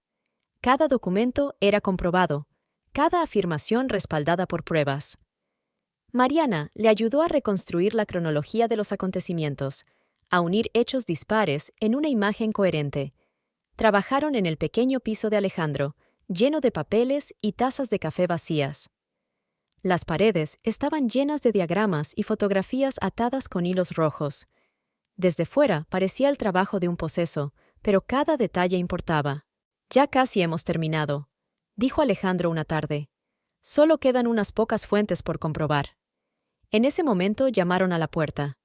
Cada documento era comprobado, cada afirmación respaldada por pruebas. Mariana le ayudó a reconstruir la cronología de los acontecimientos, a unir hechos dispares en una imagen coherente. Trabajaron en el pequeño piso de Alejandro, lleno de papeles y tazas de café vacías. Las paredes estaban llenas de diagramas y fotografías atadas con hilos rojos. Desde fuera parecía el trabajo de un poseso, pero cada detalle importaba. «Ya casi hemos terminado», dijo Alejandro una tarde. «Solo quedan unas pocas fuentes por comprobar». En ese momento llamaron a la puerta.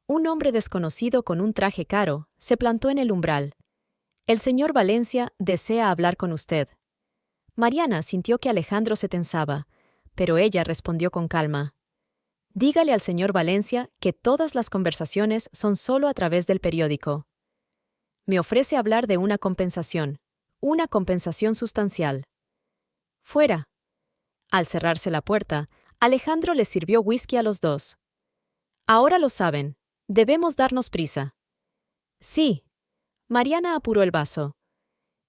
Un hombre desconocido con un traje caro se plantó en el umbral. «El señor Valencia desea hablar con usted». Mariana sintió que Alejandro se tensaba, pero ella respondió con calma. «Dígale al señor Valencia que todas las conversaciones son solo a través del periódico. Me ofrece hablar de una compensación sustancial». «Fuera». Al cerrarse la puerta, Alejandro les sirvió whisky a los dos. «Ahora lo saben. Debemos darnos prisa». «Sí». Mariana apuró el vaso.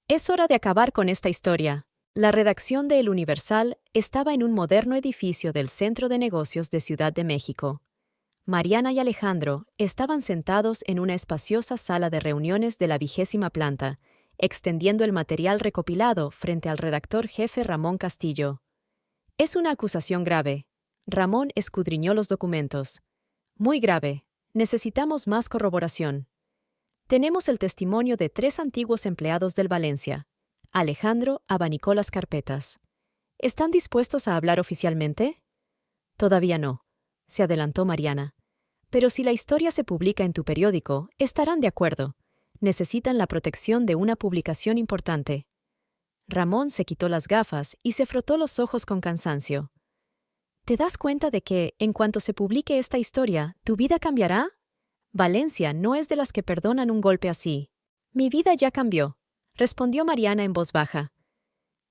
«Es hora de acabar con esta historia». La redacción de El Universal estaba en un moderno edificio del Centro de Negocios de Ciudad de México. Mariana y Alejandro estaban sentados en una espaciosa sala de reuniones de la 20ª planta, extendiendo el material recopilado frente al redactor jefe Ramón Castillo. «Es una acusación grave». Ramón escudriñó los documentos. «Muy grave. Necesitamos más corroboración. Tenemos el testimonio de 3 antiguos empleados del Valencia». Alejandro abanicó las carpetas. «¿Están dispuestos a hablar oficialmente?» «Todavía no», se adelantó Mariana. «Pero si la historia se publica en tu periódico, estarán de acuerdo. Necesitan la protección de una publicación importante». Ramón se quitó las gafas y se frotó los ojos con cansancio. «¿Te das cuenta de que, en cuanto se publique esta historia, tu vida cambiará? Valencia no es de las que perdonan un golpe así». «Mi vida ya cambió», respondió Mariana en voz baja.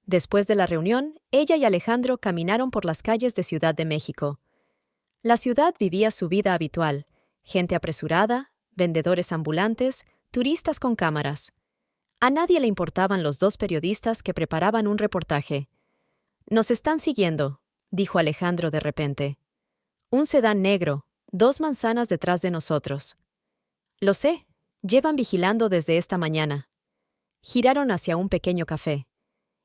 Después de la reunión, ella y Alejandro caminaron por las calles de Ciudad de México. La ciudad vivía su vida habitual: gente apresurada, vendedores ambulantes, turistas con cámaras. A nadie le importaban los 2 periodistas que preparaban un reportaje. «Nos están siguiendo», dijo Alejandro de repente. «Un sedán negro, 2 manzanas detrás de nosotros». «Lo sé, llevan vigilando desde esta mañana». Giraron hacia un pequeño café.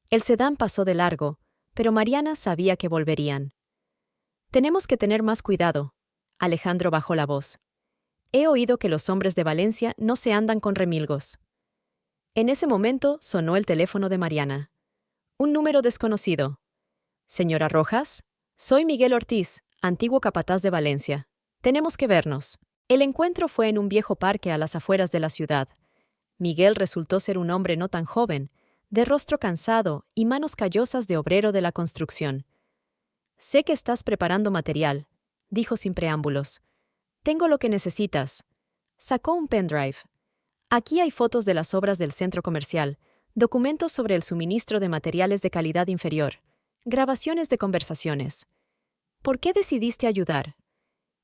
El sedán pasó de largo, pero Mariana sabía que volverían. «Tenemos que tener más cuidado». Alejandro bajó la voz. «He oído que los hombres de Valencia no se andan con remilgos». En ese momento sonó el teléfono de Mariana. Un número desconocido. «Señora Rojas, soy Miguel Ortiz, antiguo capataz de Valencia. Tenemos que vernos». El encuentro fue en un viejo parque a las afueras de la ciudad. Miguel resultó ser un hombre no tan joven, de rostro cansado y manos callosas de obrero de la construcción. «Sé que estás preparando material», dijo sin preámbulos. «Tengo lo que necesitas». Sacó un pendrive. «Aquí hay fotos de las obras del centro comercial, documentos sobre el suministro de materiales de calidad inferior, grabaciones de conversaciones». «¿Por qué decidiste ayudar?»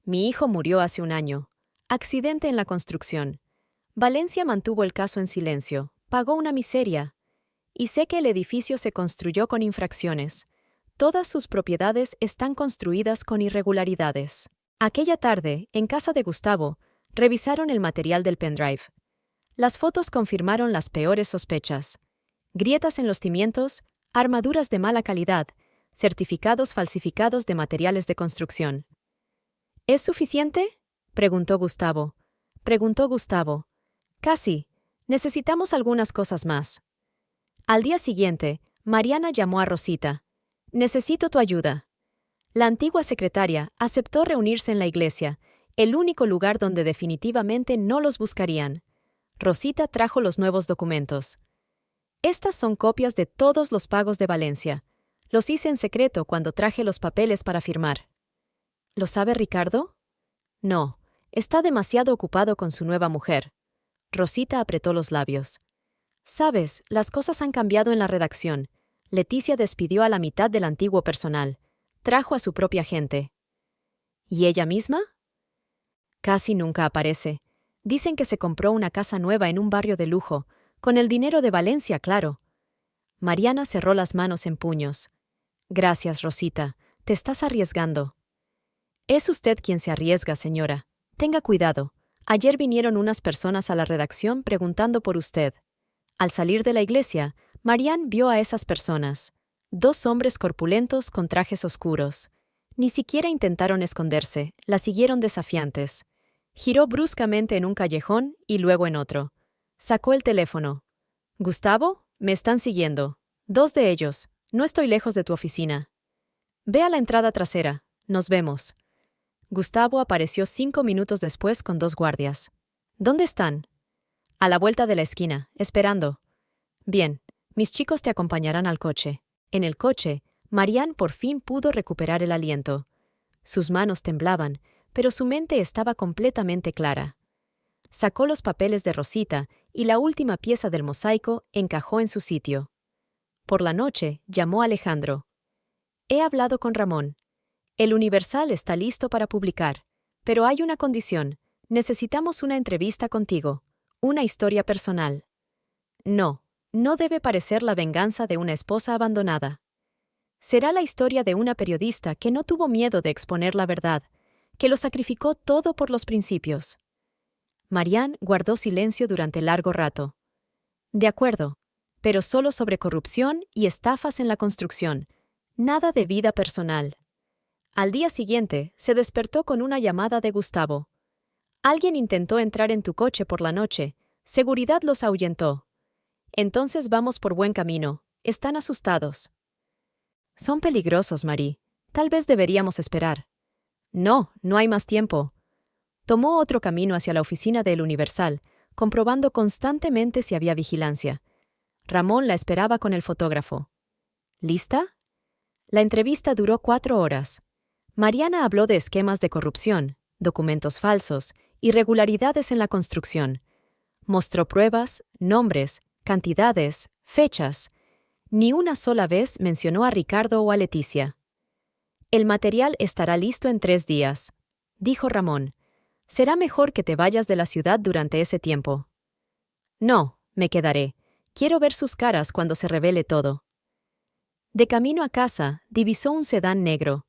«Mi hijo murió hace un año. Accidente en la construcción. Valencia mantuvo el caso en silencio, pagó una miseria. Y sé que el edificio se construyó con infracciones. Todas sus propiedades están construidas con irregularidades». Aquella tarde, en casa de Gustavo, revisaron el material del pendrive. Las fotos confirmaron las peores sospechas: grietas en los cimientos, armaduras de mala calidad, certificados falsificados de materiales de construcción. «¿Es suficiente?», preguntó Gustavo. «Casi. Necesitamos algunas cosas más». Al día siguiente, Mariana llamó a Rosita. «Necesito tu ayuda». La antigua secretaria aceptó reunirse en la iglesia, el único lugar donde definitivamente no los buscarían. Rosita trajo los nuevos documentos. «Estas son copias de todos los pagos de Valencia. Los hice en secreto cuando traje los papeles para firmar». «¿Lo sabe Ricardo?» «No, está demasiado ocupado con su nueva mujer». Rosita apretó los labios. «Sabes, las cosas han cambiado en la redacción. Leticia despidió a la mitad del antiguo personal. Trajo a su propia gente». «¿Y ella misma?» «Casi nunca aparece. Dicen que se compró una casa nueva en un barrio de lujo, con el dinero de Valencia, claro». Mariana cerró las manos en puños. Gracias, Rosita. Te estás arriesgando. Es usted quien se arriesga, señora. Tenga cuidado. Ayer vinieron unas personas a la redacción preguntando por usted. Al salir de la iglesia, Marianne vio a esas personas. 2 hombres corpulentos con trajes oscuros. Ni siquiera intentaron esconderse, la siguieron desafiantes. Giró bruscamente en un callejón y luego en otro. Sacó el teléfono. «Gustavo, me están siguiendo. 2 de ellos. No estoy lejos de tu oficina. Ve a la entrada trasera. Nos vemos». Gustavo apareció 5 minutos después con 2 guardias. «¿Dónde están?» «A la vuelta de la esquina, esperando». «Bien, mis chicos te acompañarán al coche». En el coche, Marianne por fin pudo recuperar el aliento. Sus manos temblaban, pero su mente estaba completamente clara. Sacó los papeles de Rosita y la última pieza del mosaico encajó en su sitio. Por la noche, llamó a Alejandro. «He hablado con Ramón. El Universal está listo para publicar, pero hay una condición. Necesitamos una entrevista contigo, una historia personal». No debe parecer la venganza de una esposa abandonada. Será la historia de una periodista que no tuvo miedo de exponer la verdad, que lo sacrificó todo por los principios. Marianne guardó silencio durante largo rato. «De acuerdo, pero solo sobre corrupción y estafas en la construcción, nada de vida personal». Al día siguiente, se despertó con una llamada de Gustavo. «Alguien intentó entrar en tu coche por la noche. Seguridad los ahuyentó. Entonces vamos por buen camino. Están asustados». «Son peligrosos, Marie. Tal vez deberíamos esperar». «No hay más tiempo». Tomó otro camino hacia la oficina de El Universal, comprobando constantemente si había vigilancia. Ramón la esperaba con el fotógrafo. ¿Lista? La entrevista duró 4 horas. Mariana habló de esquemas de corrupción, documentos falsos, irregularidades en la construcción. Mostró pruebas, nombres, cantidades, fechas. Ni una sola vez mencionó a Ricardo o a Leticia. «El material estará listo en 3 días», dijo Ramón. «Será mejor que te vayas de la ciudad durante ese tiempo». «No, me quedaré. Quiero ver sus caras cuando se revele todo». De camino a casa, divisó un sedán negro.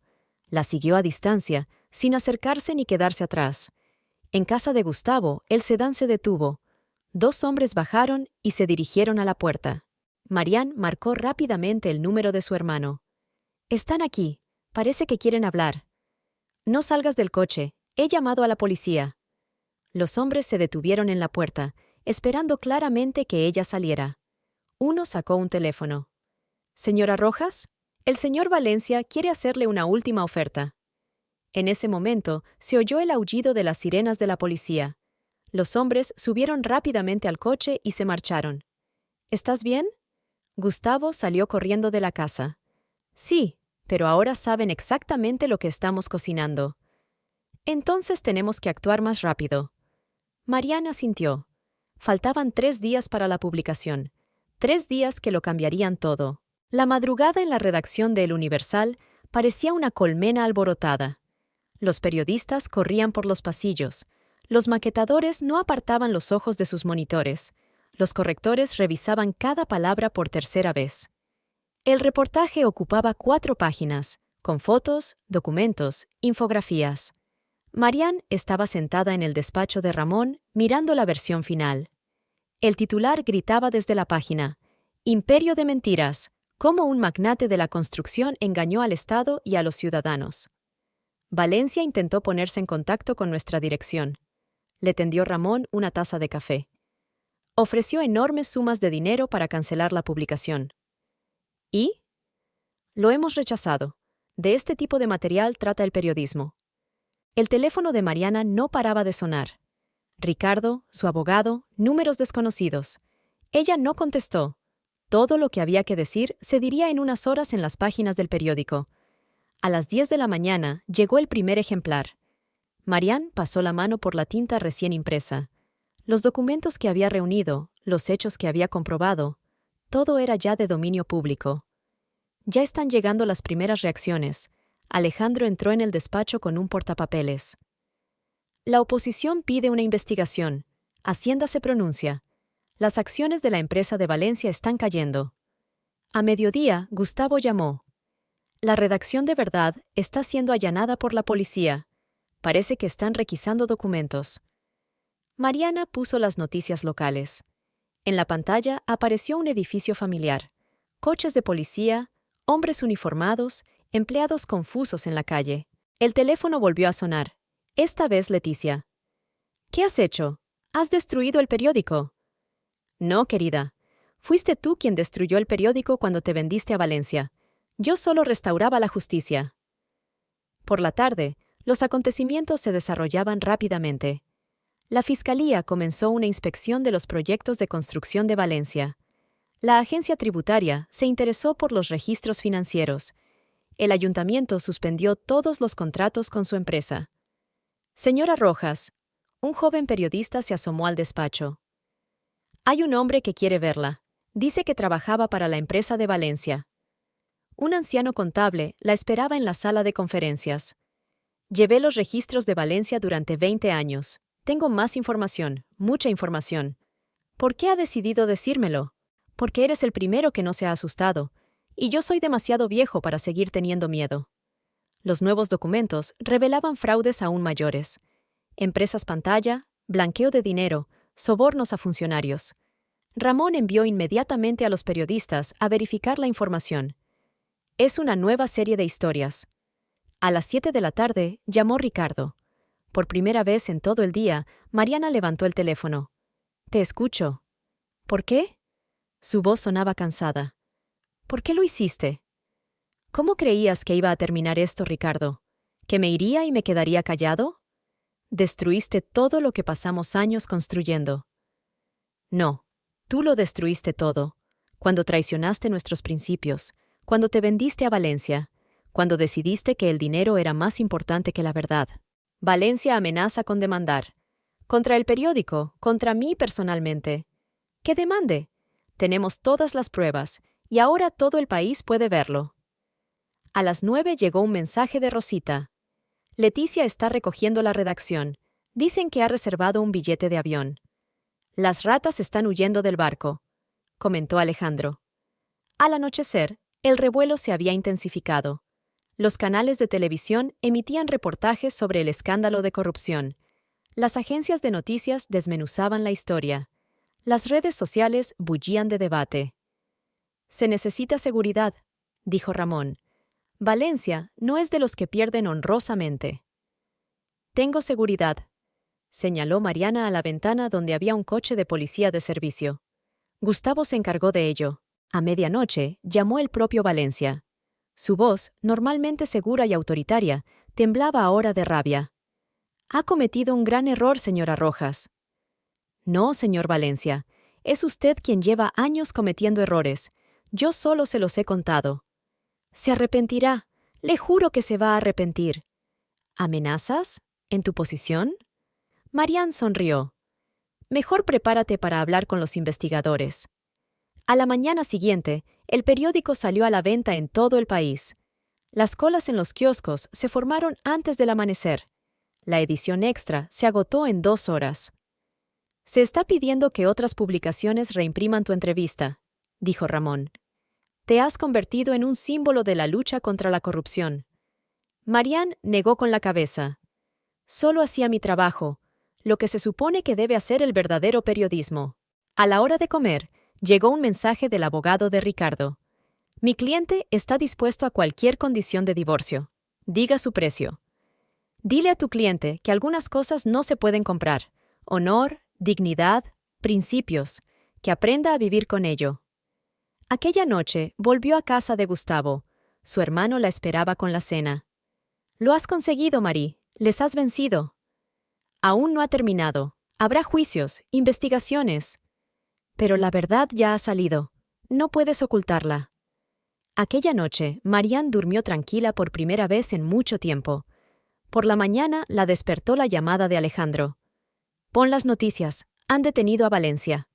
La siguió a distancia, sin acercarse ni quedarse atrás. En casa de Gustavo, el sedán se detuvo. 2 hombres bajaron y se dirigieron a la puerta. Marianne marcó rápidamente el número de su hermano. «Están aquí. Parece que quieren hablar». «No salgas del coche. He llamado a la policía». Los hombres se detuvieron en la puerta, esperando claramente que ella saliera. Uno sacó un teléfono. «Señora Rojas, el señor Valencia quiere hacerle una última oferta». En ese momento se oyó el aullido de las sirenas de la policía. Los hombres subieron rápidamente al coche y se marcharon. «¿Estás bien?» Gustavo salió corriendo de la casa. «Sí, pero ahora saben exactamente lo que estamos cocinando. Entonces tenemos que actuar más rápido». Mariana asintió. Faltaban 3 días para la publicación. 3 días que lo cambiarían todo. La madrugada en la redacción de El Universal parecía una colmena alborotada. Los periodistas corrían por los pasillos. Los maquetadores no apartaban los ojos de sus monitores. Los correctores revisaban cada palabra por tercera vez. El reportaje ocupaba 4 páginas, con fotos, documentos, infografías. Marianne estaba sentada en el despacho de Ramón, mirando la versión final. El titular gritaba desde la página: «Imperio de mentiras. Cómo un magnate de la construcción engañó al Estado y a los ciudadanos». Valencia intentó ponerse en contacto con nuestra dirección. Le tendió Ramón una taza de café. Ofreció enormes sumas de dinero para cancelar la publicación. ¿Y? Lo hemos rechazado. De este tipo de material trata el periodismo. El teléfono de Mariana no paraba de sonar. Ricardo, su abogado, números desconocidos. Ella no contestó. Todo lo que había que decir se diría en unas horas en las páginas del periódico. A las 10 de la mañana llegó el primer ejemplar. Marianne pasó la mano por la tinta recién impresa. Los documentos que había reunido, los hechos que había comprobado, todo era ya de dominio público. Ya están llegando las primeras reacciones. Alejandro entró en el despacho con un portapapeles. La oposición pide una investigación. Hacienda se pronuncia. Las acciones de la empresa de Valencia están cayendo. A mediodía, Gustavo llamó. La redacción de Verdad está siendo allanada por la policía. Parece que están requisando documentos. Mariana puso las noticias locales. En la pantalla apareció un edificio familiar, coches de policía, hombres uniformados, empleados confusos en la calle. El teléfono volvió a sonar. Esta vez Leticia. ¿Qué has hecho? ¿Has destruido el periódico? No, querida. Fuiste tú quien destruyó el periódico cuando te vendiste a Valencia. Yo solo restauraba la justicia. Por la tarde, los acontecimientos se desarrollaban rápidamente. La Fiscalía comenzó una inspección de los proyectos de construcción de Valencia. La agencia tributaria se interesó por los registros financieros. El ayuntamiento suspendió todos los contratos con su empresa. Señora Rojas, un joven periodista se asomó al despacho. Hay un hombre que quiere verla. Dice que trabajaba para la empresa de Valencia. Un anciano contable la esperaba en la sala de conferencias. Llevé los registros de Valencia durante 20 años. Tengo más información, mucha información. ¿Por qué ha decidido decírmelo? Porque eres el primero que no se ha asustado, y yo soy demasiado viejo para seguir teniendo miedo. Los nuevos documentos revelaban fraudes aún mayores. Empresas pantalla, blanqueo de dinero, sobornos a funcionarios. Ramón envió inmediatamente a los periodistas a verificar la información. Es una nueva serie de historias. A las 7 de la tarde llamó Ricardo. Por primera vez en todo el día, Mariana levantó el teléfono. «Te escucho». «¿Por qué?» Su voz sonaba cansada. «¿Por qué lo hiciste?» «¿Cómo creías que iba a terminar esto, Ricardo? ¿Que me iría y me quedaría callado?» «Destruiste todo lo que pasamos años construyendo». «No, tú lo destruiste todo. Cuando traicionaste nuestros principios, cuando te vendiste a Valencia, cuando decidiste que el dinero era más importante que la verdad. Valencia amenaza con demandar. Contra el periódico, contra mí personalmente. ¿Que demande? Tenemos todas las pruebas, y ahora todo el país puede verlo». A las 9 llegó un mensaje de Rosita. «Leticia está recogiendo la redacción. Dicen que ha reservado un billete de avión». «Las ratas están huyendo del barco», comentó Alejandro. Al anochecer, el revuelo se había intensificado. Los canales de televisión emitían reportajes sobre el escándalo de corrupción. Las agencias de noticias desmenuzaban la historia. Las redes sociales bullían de debate. «Se necesita seguridad», dijo Ramón. «Valencia no es de los que pierden honrosamente». «Tengo seguridad», señaló Mariana a la ventana donde había un coche de policía de servicio. Gustavo se encargó de ello. A medianoche llamó el propio Valencia. Su voz, normalmente segura y autoritaria, temblaba ahora de rabia. «Ha cometido un gran error, señora Rojas». «No, señor Valencia. Es usted quien lleva años cometiendo errores. Yo solo se los he contado». «Se arrepentirá. Le juro que se va a arrepentir». «¿Amenazas? ¿En tu posición?» Marian sonrió. «Mejor prepárate para hablar con los investigadores». A la mañana siguiente, el periódico salió a la venta en todo el país. Las colas en los kioscos se formaron antes del amanecer. La edición extra se agotó en 2 horas. «Se está pidiendo que otras publicaciones reimpriman tu entrevista», dijo Ramón. «Te has convertido en un símbolo de la lucha contra la corrupción». Marian negó con la cabeza. «Solo hacía mi trabajo, lo que se supone que debe hacer el verdadero periodismo». A la hora de comer, llegó un mensaje del abogado de Ricardo. «Mi cliente está dispuesto a cualquier condición de divorcio. Diga su precio». «Dile a tu cliente que algunas cosas no se pueden comprar. Honor, dignidad, principios. Que aprenda a vivir con ello». Aquella noche volvió a casa de Gustavo. Su hermano la esperaba con la cena. «Lo has conseguido, Marí. Les has vencido». «Aún no ha terminado. Habrá juicios, investigaciones». «Pero la verdad ya ha salido. No puedes ocultarla». Aquella noche, Marian durmió tranquila por primera vez en mucho tiempo. Por la mañana la despertó la llamada de Alejandro. «Pon las noticias. Han detenido a Valencia».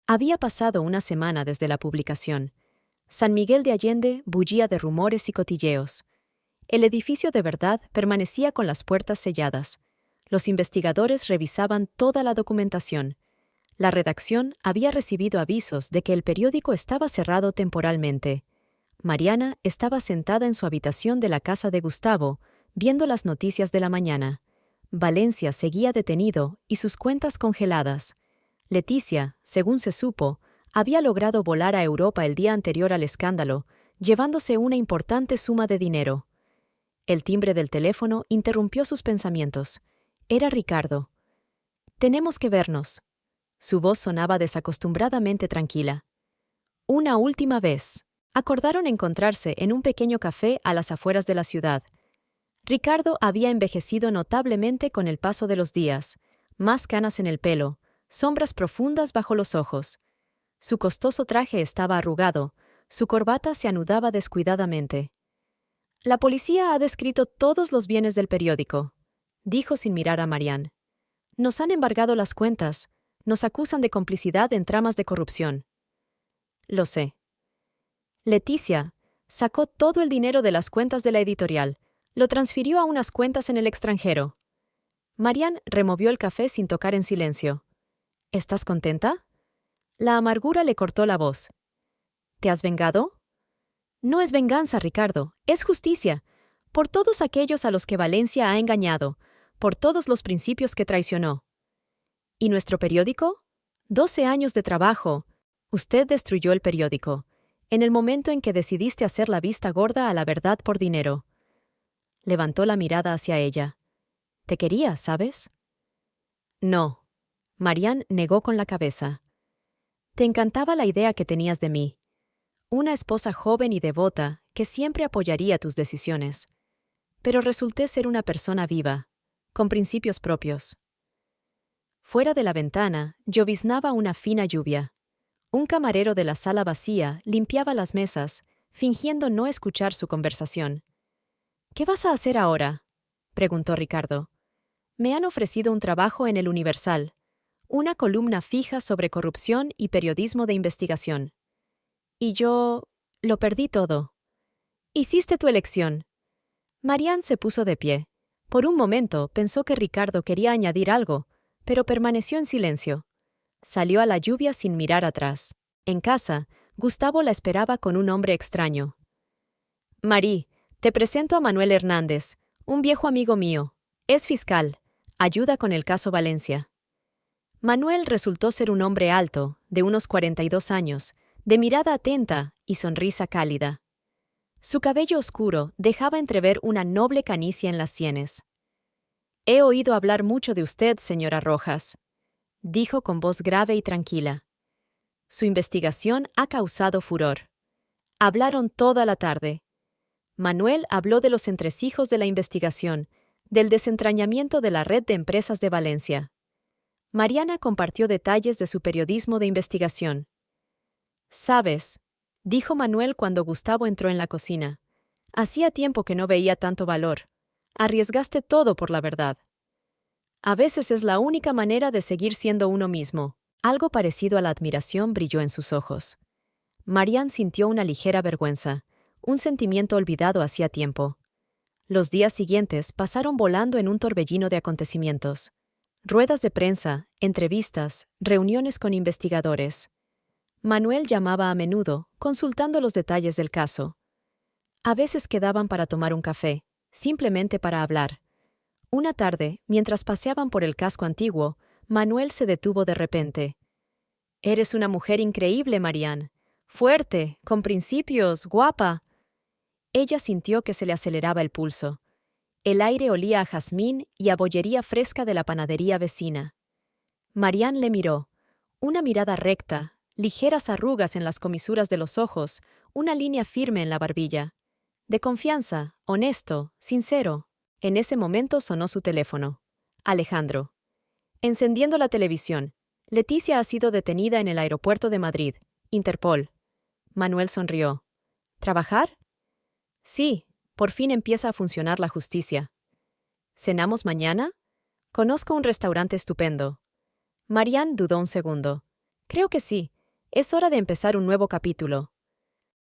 Había pasado una semana desde la publicación. San Miguel de Allende bullía de rumores y cotilleos. El edificio de Verdad permanecía con las puertas selladas. Los investigadores revisaban toda la documentación. La redacción había recibido avisos de que el periódico estaba cerrado temporalmente. Mariana estaba sentada en su habitación de la casa de Gustavo, viendo las noticias de la mañana. Valencia seguía detenido y sus cuentas congeladas. Leticia, según se supo, había logrado volar a Europa el día anterior al escándalo, llevándose una importante suma de dinero. El timbre del teléfono interrumpió sus pensamientos. Era Ricardo. «Tenemos que vernos». Su voz sonaba desacostumbradamente tranquila. Una última vez. Acordaron encontrarse en un pequeño café a las afueras de la ciudad. Ricardo había envejecido notablemente con el paso de los días, más canas en el pelo, sombras profundas bajo los ojos. Su costoso traje estaba arrugado, su corbata se anudaba descuidadamente. «La policía ha descrito todos los bienes del periódico», dijo sin mirar a Marianne. «Nos han embargado las cuentas, nos acusan de complicidad en tramas de corrupción». «Lo sé». Leticia sacó todo el dinero de las cuentas de la editorial, lo transfirió a unas cuentas en el extranjero. Marianne removió el café sin tocar en silencio. «¿Estás contenta?» La amargura le cortó la voz. «¿Te has vengado?» «No es venganza, Ricardo, es justicia. Por todos aquellos a los que Valencia ha engañado, por todos los principios que traicionó». «¿Y nuestro periódico?» 12 años de trabajo. Usted destruyó el periódico, en el momento en que decidiste hacer la vista gorda a la verdad por dinero. Levantó la mirada hacia ella. «Te quería, ¿sabes?» «No». Marianne negó con la cabeza. «Te encantaba la idea que tenías de mí. Una esposa joven y devota que siempre apoyaría tus decisiones. Pero resulté ser una persona viva, con principios propios». Fuera de la ventana lloviznaba una fina lluvia. Un camarero de la sala vacía limpiaba las mesas, fingiendo no escuchar su conversación. «¿Qué vas a hacer ahora?», preguntó Ricardo. «Me han ofrecido un trabajo en El Universal, una columna fija sobre corrupción y periodismo de investigación. Y yo lo perdí todo». «Hiciste tu elección». Marianne se puso de pie. Por un momento pensó que Ricardo quería añadir algo, pero permaneció en silencio. Salió a la lluvia sin mirar atrás. En casa, Gustavo la esperaba con un hombre extraño. «Marí, te presento a Manuel Hernández, un viejo amigo mío. Es fiscal. Ayuda con el caso Valencia». Manuel resultó ser un hombre alto, de unos 42 años, de mirada atenta y sonrisa cálida. Su cabello oscuro dejaba entrever una noble canicie en las sienes. «He oído hablar mucho de usted, señora Rojas», dijo con voz grave y tranquila. «Su investigación ha causado furor». Hablaron toda la tarde. Manuel habló de los entresijos de la investigación, del desentrañamiento de la red de empresas de Valencia. Mariana compartió detalles de su periodismo de investigación. «¿Sabes?», dijo Manuel cuando Gustavo entró en la cocina. «Hacía tiempo que no veía tanto valor. Arriesgaste todo por la verdad». «A veces es la única manera de seguir siendo uno mismo». Algo parecido a la admiración brilló en sus ojos. Marianne sintió una ligera vergüenza, un sentimiento olvidado hacía tiempo. Los días siguientes pasaron volando en un torbellino de acontecimientos. Ruedas de prensa, entrevistas, reuniones con investigadores. Manuel llamaba a menudo, consultando los detalles del caso. A veces quedaban para tomar un café, simplemente para hablar. Una tarde, mientras paseaban por el casco antiguo, Manuel se detuvo de repente. «Eres una mujer increíble, Marianne. Fuerte, con principios, guapa». Ella sintió que se le aceleraba el pulso. El aire olía a jazmín y a bollería fresca de la panadería vecina. Marianne le miró. Una mirada recta, ligeras arrugas en las comisuras de los ojos, una línea firme en la barbilla. De confianza, honesto, sincero. En ese momento sonó su teléfono. Alejandro. Encendiendo la televisión. «Leticia ha sido detenida en el aeropuerto de Madrid. Interpol». Manuel sonrió. «¿Trabajar?» «Sí, por fin empieza a funcionar la justicia». «¿Cenamos mañana?» «Conozco un restaurante estupendo». Marianne dudó un segundo. «Creo que sí. Es hora de empezar un nuevo capítulo».